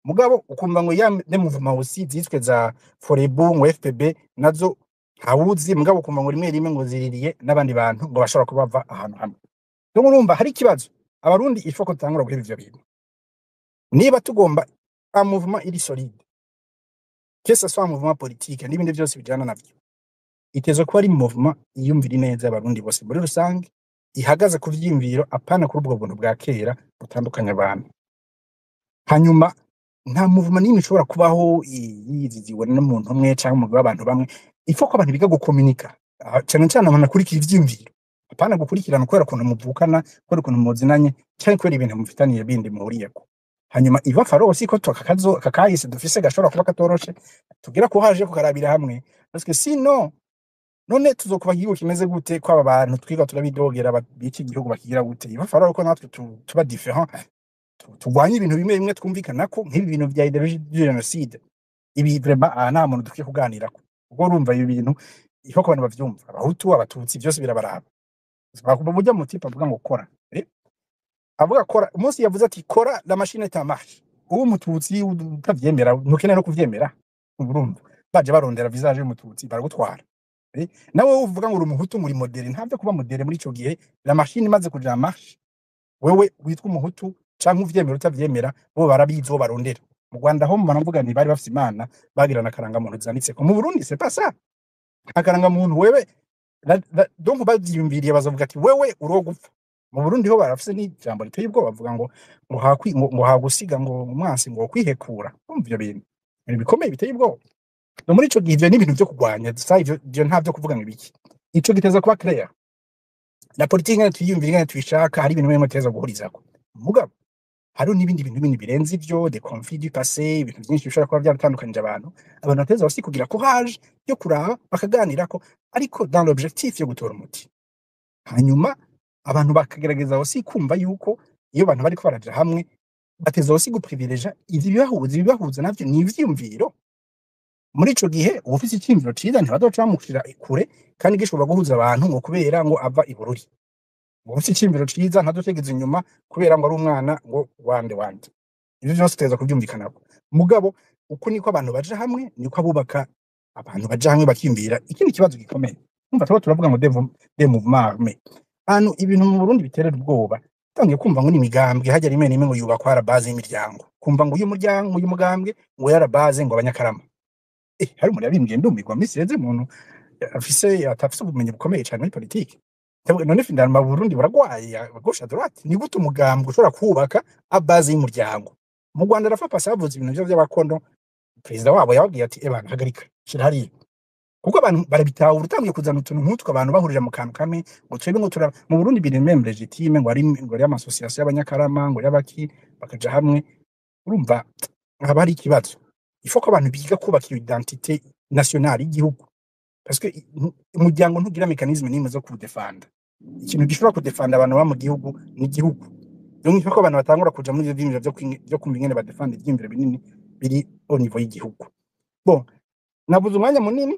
Mugabo ukumva ngo ya de mouvement aussi zitwe za Forebu ngo FPB nazo hawuzi, mugabo ukumva ngo rimwe rimwe ngo ziririye n'abandi bantu ngo bashobora kuba bava ahantu hamwe. Rero urumva hari kibazo. Abarundi il faut ko tangura guhera ivyo bintu. Niba tugomba un mouvement iri solide, que ce soit un mouvement politique n'ibindi byose bijana navyo, itezo ko ari mouvement iyumvira neza abarundi bose muri rusange, ihagaze ku vyimviro apana kuri ubwo buntu bwa kera butandukanya abantu. Hanyuma nta mouvement n'imwe ishobora kubaho yiziziwe n'umuntu umwe cyangwa umugwi w'abantu bamwe. Il faut ko abantu biga gukomunika cyane cyane abantu bakurikira ivyimviro, apana gukurikirana kubera ukuntu muvukana, kubera ukuntu muzinanye cyangwa kubera ibintu mufitaniye bindi muhuriyeko. Hanyuma iva farosi ko kakahise dufise gashobora kuba katoroshe, tugira ko haje kukarabira hamwe, parce que sinon none tuzokuba igihugu kimeze gute ko aba bantu twiga turabidogera biki igihugu bakigira gute. Iva faroro ko natwe tuba different, tugwanye ibintu bimwe bimwe twumvikana ko nk'ibi bintu vya idéologie du génocide, ibi vraiment nta muntu dukwiye kuganirako. Ubwo urumva ibi bintu ifo ko abantu bavyumva, abahutu abatutsi byose birabaraba. Bakuba mujya mu tipa avuga ngo kora, avuga kora umunsi yavuze ati kora la machine est en marche. Ubu mututsi utavyemera ntukeneye no kuvyemera, urumva baje barondera visage y'umututsi baragutwara. Nawe uvuga ngo uri umuhutu muri modere, ntavyo kuba modere muri ico gihe la machine imaze kuja en marche. Wewe witwa umuhutu canke uvyemera utavyemera bo barabizo barondera. Mu Rwanda ho manavuga ni bari bafite Imana bagirana karanga muntu zanditse ko. Mu Burundi c'est pas ça. Akaranga muntu wewe donc bavyiyumviriye bazavuga ati wewe urogupfa. Mu Burundi ho barafise ni jambo liteye ubwo bavuga ngo hagusiga ngo umwansi ngo kwihekura. Umva ibintu bikomeye biteye ubwo. No muri ico gihe n'ibintu byo kugwanya ivyo ntavyo kuvuga ngo ibiki. Ico giteza kuba clair. La politique ngene tuyumvira ngene tuyishaka, hari ibintu bimwe teza guhurizako. Mugabo hari n'ibindi bintu bindi birenze ivyo, des conflits du passé, ibintu byinshi bishobora kuba byaratandukanije abantu bateza basi kugira courage yo kuraba bakaganirako, ariko dans l'objectif yo gutora umuti. Hanyuma abantu bakagerageza basi kumva yuko iyo abantu bariko baraja hamwe bateza basi guprivileger ibibahuza navyo ni ivyiyumviro. Muri ico gihe ubufise icyimviro ciza ntibadoca bamushira kure kandi gishobora guhuza abantu ngo kubera ngo ava ibururi. Ubufise icyimviro ciza ntadotegeza inyuma kubera ngo ari umwana ngo wande. Ivyo byose teza kubyumvikanako. Mugabo uko niko abantu baje hamwe niko abubaka abantu baje hamwe bakiyumvira. Ikindi kibazo gikomeye umva turavuga ngo de mouvement armé. Hano ibintu mu Burundi biterera ubwoba. Tangiye kumva ngo ni imigambwe hajya rimwe nimwe ngo yubakwa ara base y'imiryango. Kumva ngo uyu mugambwe ngo yara base ngo abanyakarama. Hari umuntu yabimbwiye ndumirwa misi yeze umuntu atafise ubumenyi bukomeye cyane muri politiki. none finalma Burundi baragwaye gauche à droite ni gute umugambwe ushobora kubaka abazi y'umuryango mu Rwanda arafa pasa bavuze ibintu byo by'abakondo perezida wabo yababwiye ati ebana hagarika shira hariya kuko abantu barabitahura utangiye kuzana utuntu nk'utwo abantu bahurije mu kantu kamwe ngo twebwe ngo tura mu Burundi biri même legitime ngo ari amasosiyasiyo y'abanyakarama ngo y'abaki bakaja hamwe urumva haba hari ikibazo ifo ko abantu biga kubaka iyo identité nationale y'igihugu parce que umuryango ntugira mécanisme n'imwe zo kudefanda ikintu gishobora kudefanda abantu ba mu gihugu ni igihugu donc ifo ko abantu batangura kuja muri ivyo vyimviro byo kumva ingene badefanda ivyimviro binini biri au niveau y'igihugu bon nabuze umwanya munini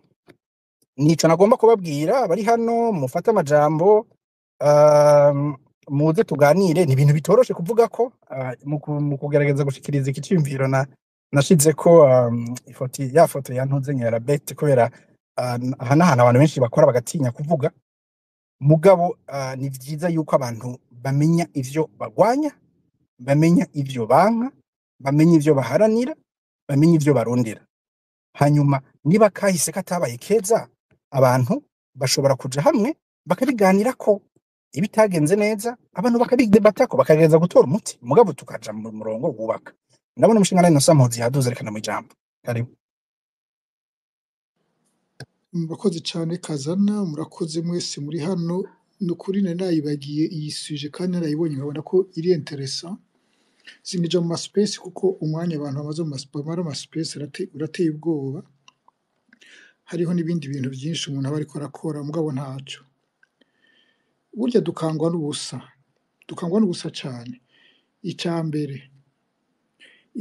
nico nagomba kubabwira bari hano mufata amajambo muze tuganire ni ibintu bitoroshe kuvuga ko mu kugerageza gushikiriza ikicimviro nashize ko ya foto yantuze nyara bete kubera ahantu abantu benshi bakora bagatinya kuvuga mugabo ni vyiza yuko abantu bamenya ivyo bagwanya bamenya ivyo banka bamenya ivyo baharanira bamenya ivyo barondera hanyuma niba kahise katabaye keza abantu bashobora kuja hamwe bakabiganira ko ibitagenze neza abantu bakabidebatako bakagereza gutora umuti mugabo tukaja mu murongo wubaka ndabona umushinga nari nosampozi yaduze rekana mu ijambo karibu murakoze cyane Kazana murakoze mwese muri hano nukuri nayibagiye iyi suje kandi narayibonye nkabona ko iri interessant sinija mu space kuko umwanya abantu bamaze mu space urateye ubwoba hariho n'ibindi bintu byinshi umuntu aba ariko arakora mugabo ntaco burya dukangwa n'ubusa cyane icambere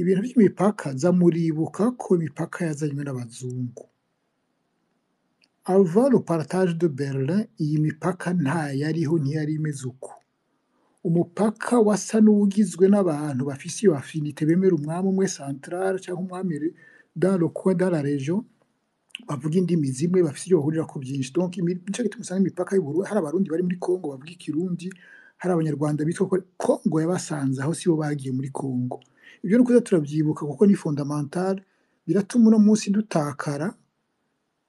ibintu by'imipaka zamuribuka ko imipaka yazanywe n'abazungu avant le partage de Berlin iyi mipaka nta yariho ntiyari imeze uko umupaka wasa n'ugizwe n'abantu bafise iyo affinité bemera umwami umwe central cyangwa umwami dans le coin dans la région bavuga indimi zimwe bafise iyo bahurira ko byinshi donc nico gituma usanga imipaka y'Uburundi hari abarundi bari muri Congo bavuga ikirundi hari abanyarwanda bitwa ko Congo yabasanze aho sibo bagiye muri Congo ibyo nuko turabyibuka kuko ni fondamental biratuma uno munsi dutakara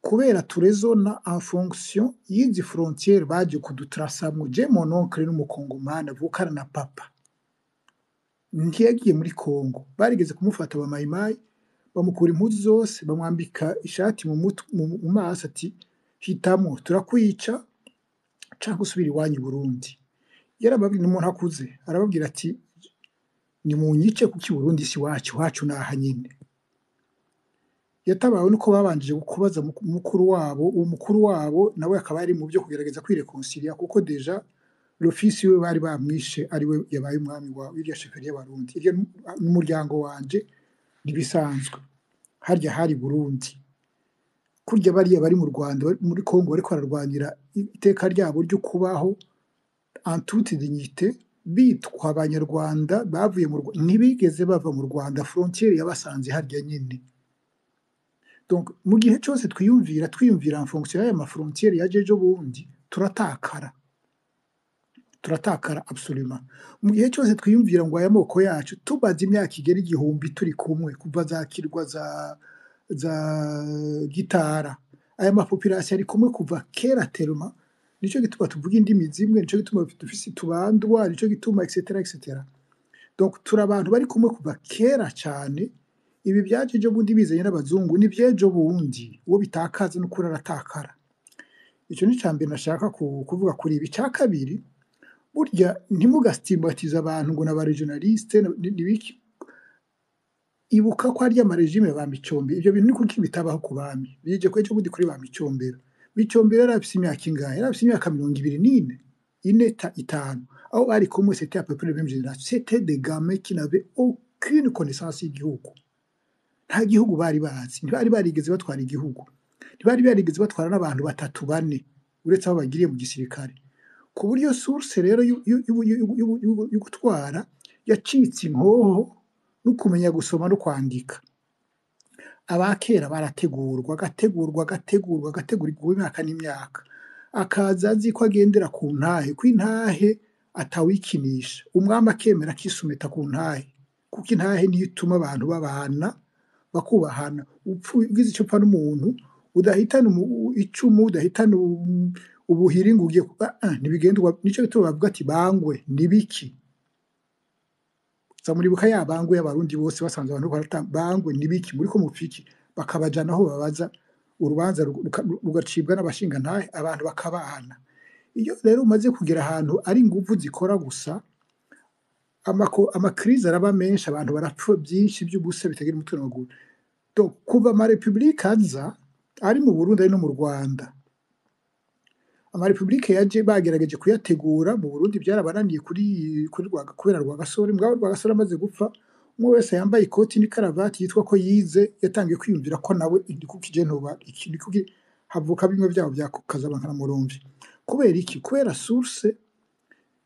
kubera turezona en fonction y'izi frontières baje kudutrasamwo je mon oncle n'umukongomani avukana na papa ntiyagiye muri Congo barigeze kumufata ba mayimayi bamukura impuzu zose bamwambika ishati mu maso ati hitamo turakwica canke usubira iwanyu i Burundi yarababwira umuntu akuze arababwira ati ni munyice kuki Burundi si wacu naha nyine yatabawe nuko babanjije kubaza umukuru wabo nawe akaba ari mu byo kugerageza kwireconcilia kuko deja l'office we bari bamwishe ari we yabaye umwami wa iriya sheferi y'abarundi iryo n'umuryango wanje nibisanzwe harya hari Burundi kurya bari mu Rwanda muri Congo bariko bararwanira iteka ryabo ryo kubaho en toute dignité bitwa abanyarwanda bavuye mu Rwanda ntibigeze bava mu Rwanda frontière yabasanze harya nyine donc mu gihe cyose twiyumvira en fonction y'aya frontière ya jejo bundi turatakara absolument mu gihe cyose twiyumvira ngo aya moko yacu tubaze imyaka igera igihumbi turi kumwe kuva za kirwa za gitara aya population ari kumwe kuva kera teruma nico gituma tuvuga indimi zimwe nico gituma dufise tubandwa nico gituma etc donc turi abantu bari kumwe kuva kera cyane ibi byaje ejo bundi bizanye n'abazungu ni byejo bundi uwo bitakaza no kuratakara icyo ni cyambere nashaka kuvuga kuri ibi cya kabiri burya ntimugastigmatize abantu ngo n'aba regionaliste nibiki ibuka ko ari amaregime ba Micombe ibyo bintu niko bitabaho ku bami bije ko ejo bundi kuri ba Micombero yarafise imyaka ingahe yarafise imyaka 24 itanu aho bari kumwe c'était à peu près la même génération c'était des gamins qui n'avaient aucune connaissance y'igihugu nta gihugu bari bazi ntibari barigeze batwara igihugu ntibari barigeze batwara n'abantu batatu bane uretse aho bagiriye mu gisirikare ku buryo source rero y'ugutwara yacitse inkoho no kumenya gusoma no kwandika abakera barategurwa imyaka n'imyaka akaza azi ko agendera ku ntahe kw'intahe atawikinisha umwami akemera kisumeta ku ntahe kuko intahe niyo ituma abantu babana bakubahana ugize icyo upfa n'umuntu udahitana icumu udahitana ubuhiringa ugiye ntibigendwa nico gituma bavuga ati bangwe nibiki zamuribuka ya bangwe y'abarundi bose basanze abantu bangwe nibiki muri ko mupfiki bakabajana aho babaza urubanza rugacibwa n'abashinga ntahe abantu bakabahana iyo rero umaze kugera ahantu ari inguvu zikora gusa amakrize araba menshi abantu barapfa byinshi by'ubusa bitagira umutwe n'amaguru kuva amarepublika aza ari mu Burundi ari no mu Rwanda amarepublika yaje bagerageje kuyategura mu Burundi byarabananiye kubera Rwagasore mbwa Rwagasore amaze gupfa umwe wese yambaye ikoti n'ikaravati yitwa ko yize yatangiye kwiyumvira ko nawe ndikukije ntoba ikindi kuki havuka bimwe byabo byakazabankana murumvi kubera iki kubera source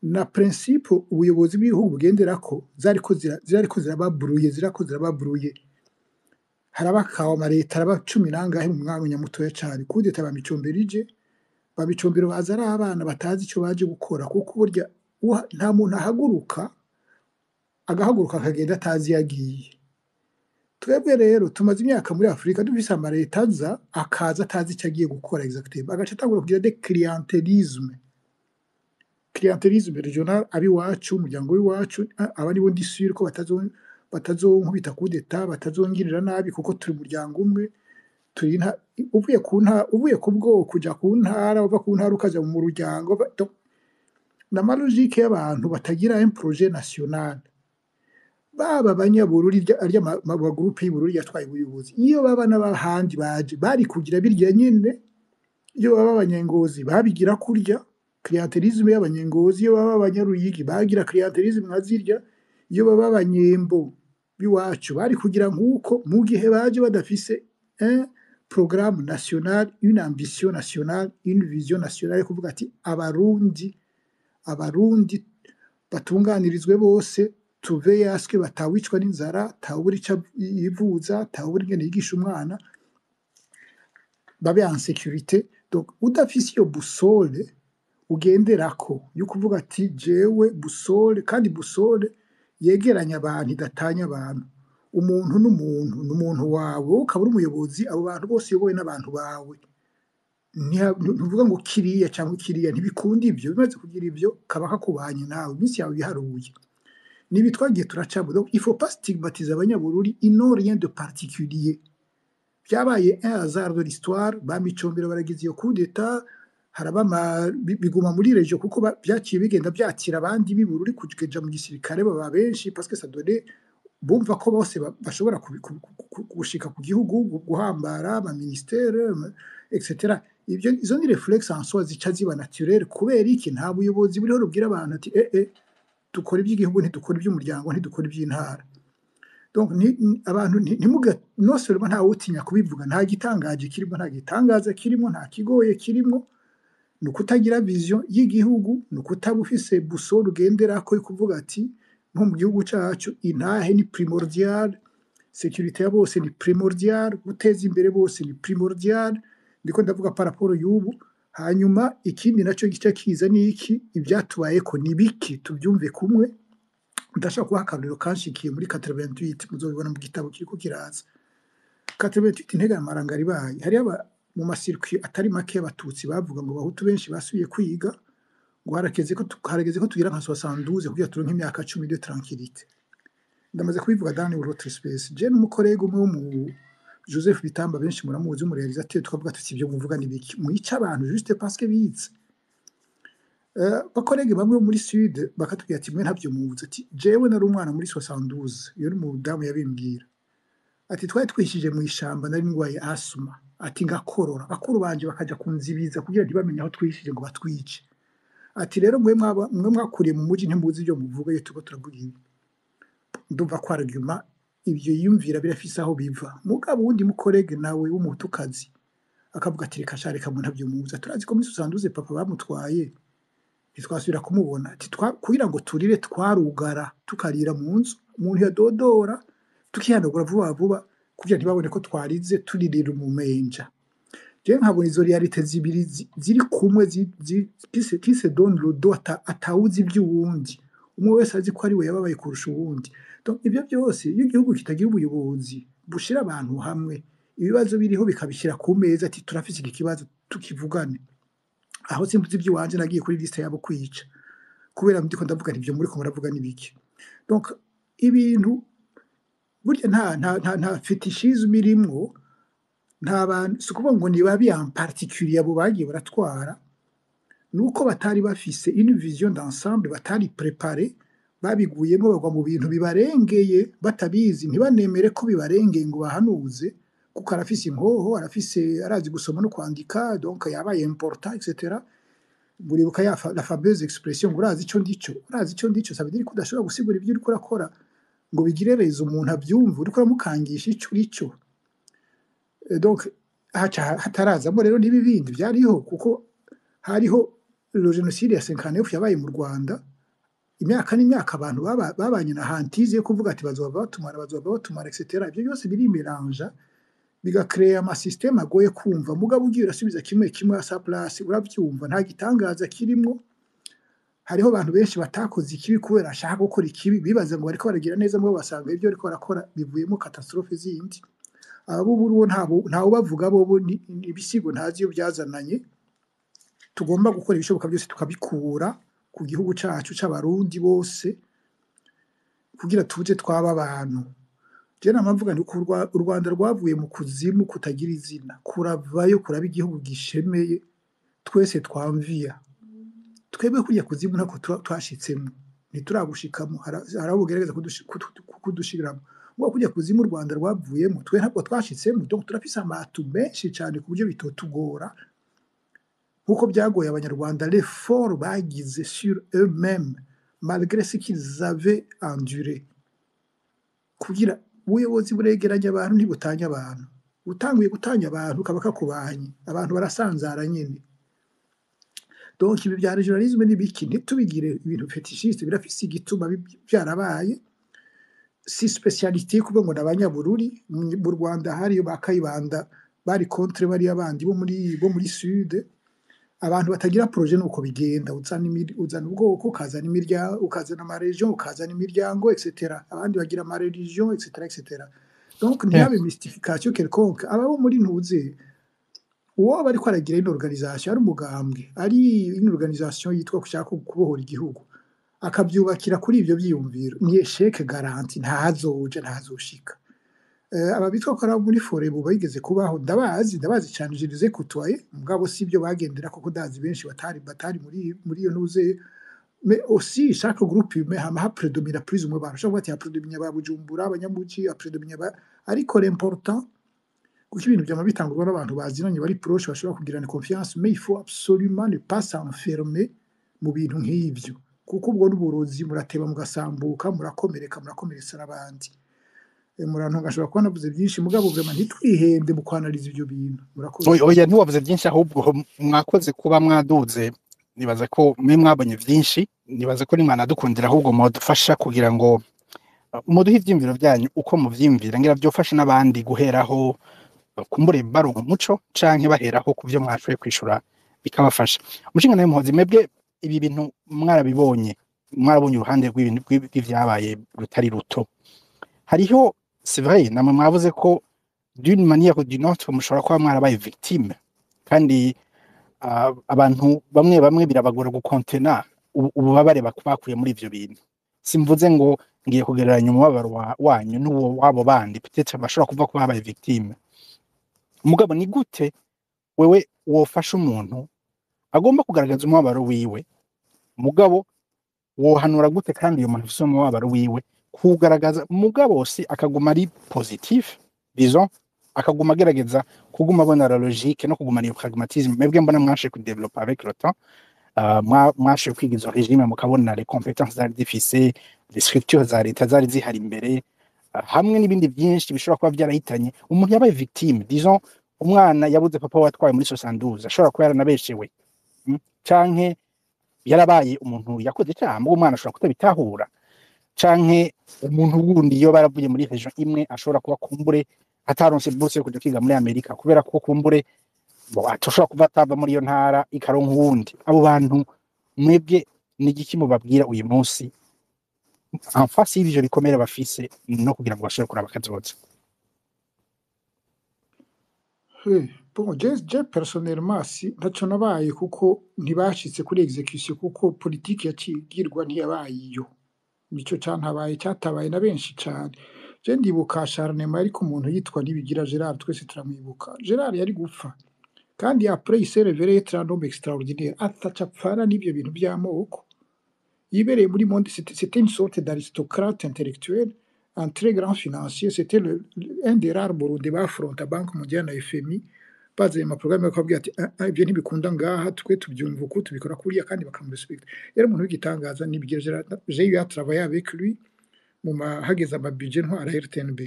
na principe ubuyobozi bw'ibihugu bugenderako zariko zirababuruye harabakawa amareta araba 10 nangahe mu mwanya mutoya cyane kudeta bamicomberije babicombero baza ari abana batazi icyo baje gukora kuko burya nta muntu ahaguruka agahaguruka akagenda atazi yagiye twebwe rero tumaze imyaka muri Afrika dufise amareta aza akaza atazi icyo agiye gukora exactement agaca atangura kugira de clientelisme regional abi wacu umuryango w'iwacu abari bo ndisure ko batazonkubita kudeta batazongirira nabi kuko turi umuryango umwe uvuye ku bwoko kuja ku ntara uva ku ntara ukaja mu muryango na malogike y'abantu batagira un projet national baba abanyabururi arya amagroupe y'Ibururi yatwaye ubuyobozi iyo baba n'abahandi baje bari kugira birya nyene iyo baba abanyengozi babigira kurya clientelisme y'abanyengozi iyo baba abanyaruyigi bagira clientelisme nkazirya iyo baba abanyembo biwacu bari kugira nkuko mu gihe baje badafise programme national une ambition nationale une vision nationale kuvuga ati abarundi batunganirizwe bose tuve yaske batawicwa n'inzara tawuri ca yivuza tawuri ngene yigisha umwana babe en sécurité donc udafise iyo busole ugenderako yo kuvuga ati jewe busole kandi busole yegeranya abantu idatanya abantu umuntu n'umuntu wawe ukabura umuyobozi abo bantu bose yoboye n'abantu bawe ntuvuga ngo kiriya cyangwa kiriya ntibikunda ibyo bimaze kugira ibyo kaba kakubanye nawe iminsi yawe iharuye nibi twagiye turacamo donc il faut pas stigmatiser abanyabururi ino rien de particulier byabaye un hasard de l'histoire bamicombero baragize iyo coup d'état haraba biguma muri region kuko byaciye bigenda byakira abandi bibururi kujeja mu gisirikare baba benshi parce que ça donnait bumva ko bose bashobora gushika ku gihugu guhambara ama ministère etc ibyo izo ni reflex en soi zica ziba naturel kubera iki nta buyobozi buriho rubwira abantu ati dukora iby'igihugu ntidukora iby'umuryango ntidukora iby'intara donc abantu ntimuga no seulement nta utinya kubivuga nta gitangaje kirimo nta gitangaza kirimo nta kigoye kirimo nukutagira vision y'igihugu nukutabufise busoro ugenderako kuvuga ati nko mu gihugu cyacu intahe ni primordial sécurité ya bose ni primordial guteza imbere bose ni primordial ndiko ndavuga par rapport y'ubu hanyuma ikindi naco gice kiza niki ibyatubaye ko nibiki tubyumve kumwe ndashaka kuha akarero kanshikiye muri 88 muzobibona mu gitabo kiriko kiraza 88 intega amarangari baye hari mu masirkwi atari make y'abatutsi bavuga ngo bahutu benshi basubiye kwiga ngo harageze ko tugira nka 72 kugira turonke imyaka 10 de tranquillité ndamaze kubivuga dans votre space je n'umukorego umwe wo mu Joseph Bitamba benshi muramuzi umurealisateur twavuga tuti ibyo muvuga nibiki mwica abantu juste parce que bize bakorege bamwe muri sud bakatubwira ati mwe ntabyo muvuze ati jewe nari umwana muri 72 iyo ni umudamu yabimbwira ati twari twishije mu ishamba nari ngwaye asuma ati ngakorora bakuru banje bakaja kunzibiza kugira ntibamenye aho twishije ngo batwice ati rero mwe mwakuriye mu muji ntimuzi ibyo muvuga iyo tuko turavuga ibi ndumva ko argument ibyo yumvira birafise aho biva mugabo wundi mukorege nawe w'umutukazi akavuga ati reka shareka mu ntabyo muvuze turazi ko muri 72 papa bamutwaye twasubira kumubona ati kugira ngo turire twarugara tukarira mu nzu umuntu yadodora tukihanagura vuba kugira ntibabone ko twarize turirira umumenja je nkabona izo realite zibiri ziri kumwe kise donne le dos atawuzi iby'uwundi umwe wese azi ko ari we yababaye kurusha uwundi donc ibyo byose iyo igihugu kitagira ubuyobozi bushira abantu hamwe ibibazo biriho bikabishyira ku meza ati turafise iki kibazo tukivugane aho simvuze iby'iwanje nagiye kuri liste yabo kwica kubera ndiko ndavuga nti ibyo muri ko muravuga n'ibiki. Donc ibintu burya nta fetishisme irimwo, nta bantu si ukuvuga ngo ni babi en particulier abo bagiye baratwara, nuko batari bafise une vision d'ensemble, batari préparé, babiguyemo bagwa mu bintu bibarengeye batabizi, ntibanemere ko bibarengeye ngo bahanuze, kuko arafise inkoho, arazi gusoma no kwandika, donc yabaye important etc. Buribuka la fameuse expression ngo urazi ico ndico, ça veut dire ko udashobora gusigura ibyo uriko urakora ngo bigirereze umuntu abyumva, uriko uramukangisha ico urico. Donc hatarazamo rero n'ibi bindi byariho, kuko hariho le génocide ya 59 yabaye mu Rwanda, imyaka n'imyaka abantu babanye na hantise yo kuvuga ati bazoba batumara etc. Ibyo byose birimeranja bigacrea ama système agoye kumva, mugabo ugiye urasubiza kimwe kimwe à sa place urabyumva, nta gitangaza kirimwo. Hariho abantu benshi batakoze ikibi kubera ashaka gukora ikibi, bibaza ngo bariko baragira neza, mugabo basanga ibyo bariko barakora bivuyemo catastrophe zindi. Abo buriwo ntawo bavuga bo ibisigo ntazi iyo byazananye. Tugomba gukora ibishoboka byose tukabikura ku gihugu cacu c'abarundi bose kugira tuje twaba abantu. Je namavuga ni ko u Rwanda rwavuye mu kuzimu kutagira izina, kuravayo kuraba igihugu gishemeye, twese twamviya. Twebwe kujya kuzimu ntako twashitsemo, ntituragushikamo, haraho bugerageza kudushiramo. Ngo kujya kuzimu u Rwanda rwavuyemo, twe ntabwo twashitsemo, donc turafise amatu menshi cyane ku buryo bitotugora, nkuko byagoye abanyarwanda l'effort bagize sur eux-mêmes malgré ce qu'ils avaient enduré, kugira ubuyobozi buregeranya abantu ntibutanya abantu. Utanguye gutanya abantu kaba kakubanye, abantu barasanzara nyene. Donc ibi bya regionalisme n'ibiki ntitubigire ibintu fétichiste, birafise igituma byarabaye. Si spécialité kuvuga ngo n'abanyabururi mu Rwanda hariyo bakayibanda bari contre bari abandi bo muri sud, abantu batagira projet nuko bigenda, uzana ubwoko, ukazana imiryango, ukazana ama region, ukazana imiryango etc. Abandi bagira ama religion etc. Donc ntiyabe mystification quelconque. Ababo muri ntuze uwo bari kwaragira une organisation, ari umugambwe, ari une organisation yitwa kushaka kubohora igihugu, akabyubakira kuri ibyo byiyumviro, ni échec garanti, ntazoshika. Aba bitwa ko muri forebu bayigeze kubaho, ndabazi cyane, je les ai côtoyés, mugabo si byo bagendera kuko ndazi benshi batari muri iyo ntuze. Mais aussi chaque groupe humain hama prédomina plus ou moins abantu, ushobora kuba prédomina ba Bujumbura, abanyamugi, prédomina ariko l'important kuko ibintu byama bitangurwa n'abantu bazinanye bari proche, bashobora kugirana confiance, mais il faut absolument ne pas s'enfermer mu bintu nk'ibyo, kuko ubwo n'uburozi murateba mugasambuka, murakomeretsa n'abandi. Murantu ngashobora kuba navuze byinshi, mugabo vraiment ntitwihende mu kwanaliza ibyo bintu. Murakoze. Oya ntiwavuze byinshi, ahubwo mwakoze kuba mwaduze. Nibaza ko mwe mwabonye byinshi, nibaza ko nimwanadukundira, ahubwo mwadufasha kugira ngo muduhe ibyiyumviro byanyu uko muvyimvira, ngira byofasha n'abandi guheraho kumbure baronka umuco canke baheraho kuvyo mwashoboye kwishura bikabafasha. Umushinga nawe Muhozi, mwebwe ibi bintu mwarabonye uruhande rw'ibintu bw'ivyabaye rutari ruto. Hariho c'est vrai namwe mwavuze ko d'une manière ou d'une autre mushobora kuba mwarabaye victime, kandi abantu bamwe birabagora gukontena ububabare bakuye muri ivyo bintu. Simvuze ngo ngiye kugereranya umubabaro wanyu n'uwo wabo bandi, peut-être bashobora kuva ko babaye victime. Mugabo ni gute wewe wofasha umuntu agomba kugaragaza umubabaro wiwe, mugabo wohanura gute kandi iyo muntu afise umubabaro wiwe kugaragaza, mugabo si akaguma ari positif, disons akaguma agerageza kuguma abona la logique no kuguma iyo pragmatisme. Mwebwe mbona mwashe ku develop avec le temps, mwashe kwiga izo regime mukabona les compétences zari zifise, les structures za leta zari zihari imbere, hamwe n'ibindi byinshi bishobora kuba byarahitanye umuntu yabaye victime. Disons umwana yabuze papa watwaye muri 72, ashobora kuba yaranabeshewe, canke yarabaye umuntu yakoze icyaha, mu umwana ashobora kutabitahura, canke umuntu wundi iyo baravuye muri region imwe ashobora kuba kumbure ataronse bourse yo kujya kwiga muri Amerika kubera ko kumbure atoshobora kuva atava muri iyo ntara ikaronka uwundi. Abo bantu mwebwe n'igiki mubabwira uyu munsi en face y'ivyo bikomere bafise no kugira ngo bashobore kuraba kazoza? bon je personnellement si ntaco nabaye kuko ntibashitse kuri execution kuko politiki yacigirwa ntiyabaye iyo nico cantabaye catabaye na benshi cane je ndibuka Charlemagne ariko umuntu yitwa Nibigira Gerard twese turamwibuka Gerard yari gupfa kandi après il s'est révélé être un homme extraordinaire ataca apfana n'ivyo bintu vy'amoko yibereye muri monde c'était une sorte d'aristocrate intellectuel un très grand financier c'était un des rares Burundi bafronta Banque mondiale na FMI bazanye amaprograme bakabwira ati ibyo ntibikunda ngaha twe tubyumva uko tubikora kuriya kandi bakamurespekta yari umuntu w'igitangaza Nibigira Gerard j'ai eu à travailler avec lui hageze amabudget ntwara RTNB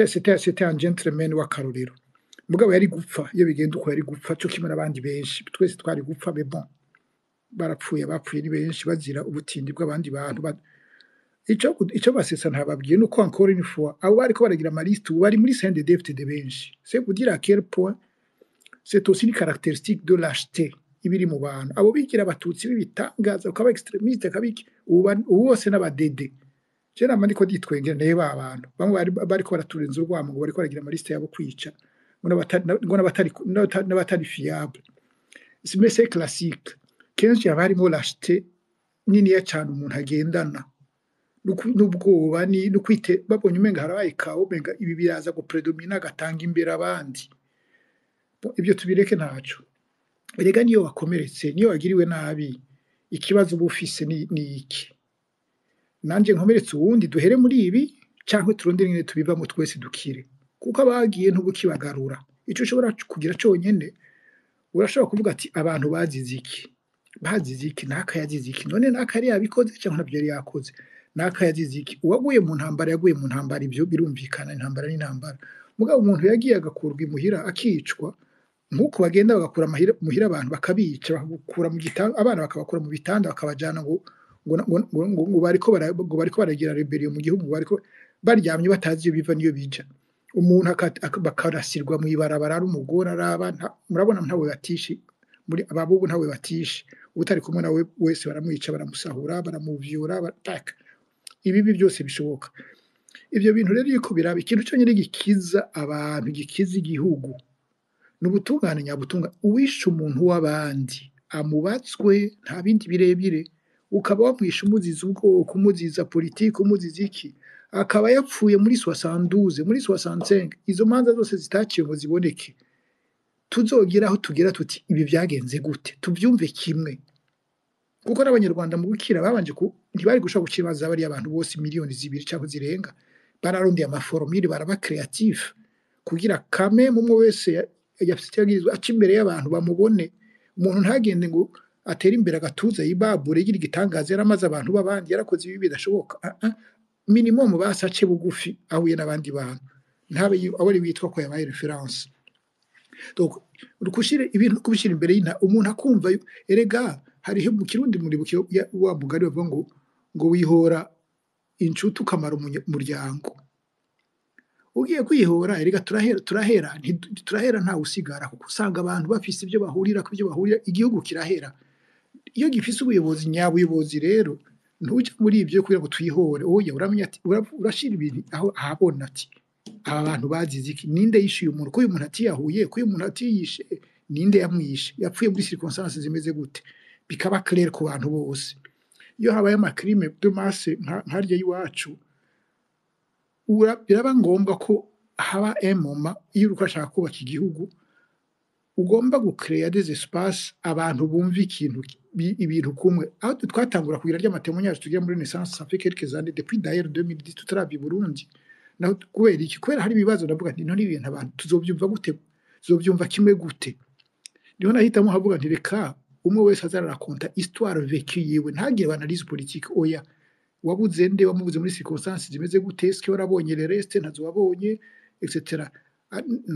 c'était un gentleman w'akarorero mugabo yari gupfa iyo bigenda uko yari gupfa cyo kimwe n'abandi benshi twese twari gupfa mais bon bapfuye ni benshi bazira ubutindi bw'abandi bantu ico basesa ntababwiye nuko encore une fois abo bariko baragira amaliste bari muri CNDD-FDD benshi c'est pour dire à quel point c'est aussi une caractéristique de lâcheté ibiri mu bantu abo bigira abatutsi b'ibitangaza ukaba extremiste kabiki ubu bose n'abadede je nama ndiko ditwengera ndeba abantu bamwe bariko baraturenza urwamo ngo bariko baragira amaliste yabo kwica ngo n'abatari fiable c'est classique kenshi haba harimo lâcheté niniya cane umuntu agendana n'ubwoba no kwite babonye umenga harabaye kawo umenga ibi biraza gupredomina agatanga imbere abandi ibyo tubireke ntaco erega niyo wakomeretse niyo wagiriwe nabi ikibazo uba ufise ni iki nanje nkomeretse uwundi duhere muri ibi canke turondere nyene tubivamo twese dukire kuko abagiye ntubukibagarura ico ushobora kugira conyene urashobora kuvuga ati abantu bazize iki naka yazize iki none naka yari yabikoze canke ntabyo yari yakoze naka yazize iki uwaguye mu ntambara yaguye mu ntambara ibyo birumvikana intambara n'intambara mugabo umuntu yagiye agakurwa imuhira akicwa nkuko bagenda bagakura muhira abantu bakabica bakakura mu gitanda abana bakabakura mu bitanda bakabajana ngo bariko baragira rebellion mu gihugu bariko baryamye batazi iyo biva niyo bija umuntu bakarasirwa mu ibarabara ari umugore ari abana murabona ntawe batishe muri ababugu ntawe batishe utari kumwe nawe wese baramwica baramusahura baramuvyura bataka ibibi byose bishoboka ivyo bintu rero yuko biraba ikintu cyo nyine gikiza abantu gikiza igihugu n'ubutungane nyabutunga uwisha umuntu w'abandi amubatswe nta bindi birebire ukaba wamwisha umuziza ubwoko umuziza politiki umuziza iki akaba yapfuye muri 72 muri 65 izo manza zose zitaciye ngo ziboneke tuzogira aho tugira tuti ibi byagenze gute tuvyumve kimwe kuko n'abanyarwanda mu gukira babanje ntibari gushaka gukibaza bari abantu bose miliyoni 2 cyangwa zirenga bararondeye amaformule baraba creative kugira kame mumwe wese yagirizwa aca imbere y'abantu bamubone umuntu ntagende ngo atera imbere agatuza yibabure yigira igitangaza yaramaze abantu babandi yarakoze ibi bidashoboka minimum basace bugufi ahuye n'abandi bantu ntabe abo witwa ko yabaye reference donc urukushire ibintu kubishira imbere y'inta umuntu akumva erega hariho mu kirundi muri bukiyo wa mugari bavuga ngo wihora inshuti ukamara umuryango ugiye kwihora erega turahera nta usigara kuko usanga abantu bafise ibyo bahurira igihugu kirahera iyo gifise ubuyobozi nyabuyobozi rero ntujya muri ibyo kugira ngo twihore oya uramenya ati urashira ibintu aho ahabona ati aba bantu bazize iki ninde yishiye umuntu ko uyu muntu atiyahuye ko uyu muntu atiyishe ninde yamwishe yapfuye muri circonstances zimeze gute bikaba clair ku bantu bose iyo habaye amacrime de masse nkarya yiwacu biraba ngombwa ko haba moment iyo urashaka kubaka igihugu ugomba gucreer des espaces abantu bumva ibintu kumwe aho twatangura kugira ry'amatemonyage tugira muri Renaissance ça fait quelques années depuis d'ailleurs 2010 tutarabi Burundi naho kubera iki kubera hari ibibazo ndavuga nti none ibintu abantu tuzobyumva gute tuzobyumva kimwe gute niho nahitamo havuga nti reka umwe wese azarakonta histoire vécue yiwe ntagire analyse politique oya wabuze nde wamubuze muri circonstances zimeze gute eske warabonye le reste ntazo wabonye etc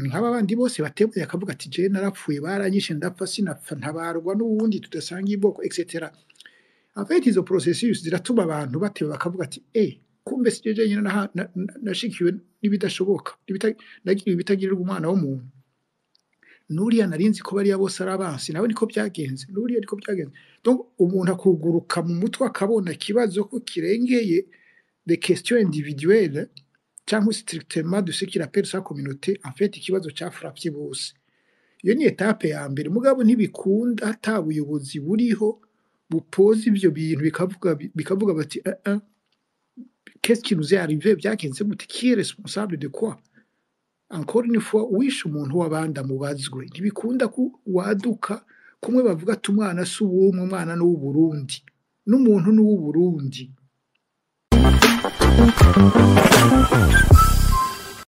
nk'aba bandi bose batebuye akavuga ati je narapfuye baranyishe ndapfa sinapfa ntabarwa n'uwundi tudasanga iboko etc en fait izo processus ziratuma abantu bateba bakavuga ati kumbe sijeje nyine nashikiwe n'ibidashoboka nagira ibitagirirwa umwana w'umuntu nuriya narinzi ko bari bose arabansi nawe niko byagenze nuriya niko byagenze donc umuntu akuguruka mu mutwe akabona kibazo ko kirengeye des questions individuelles cyangwa strictement de ce qu'il appelle sa communauté en fait ikibazo cyafrapye bose iyo ni etape ya mbere mugabo ntibikunda ata buyobozi buriho bupoza ivyo bintu bikavuga bati qu'est-ce qui nous est arrivé byagenze gute qui est responsable de quoi encore une fois wishe umuntu w'abandi amubazwe ntibikunda ko waduka kumwe bavuga ati umwana si uw'umwe umwana n'uw'u Burundi n'umuntu n'uw'u Burundi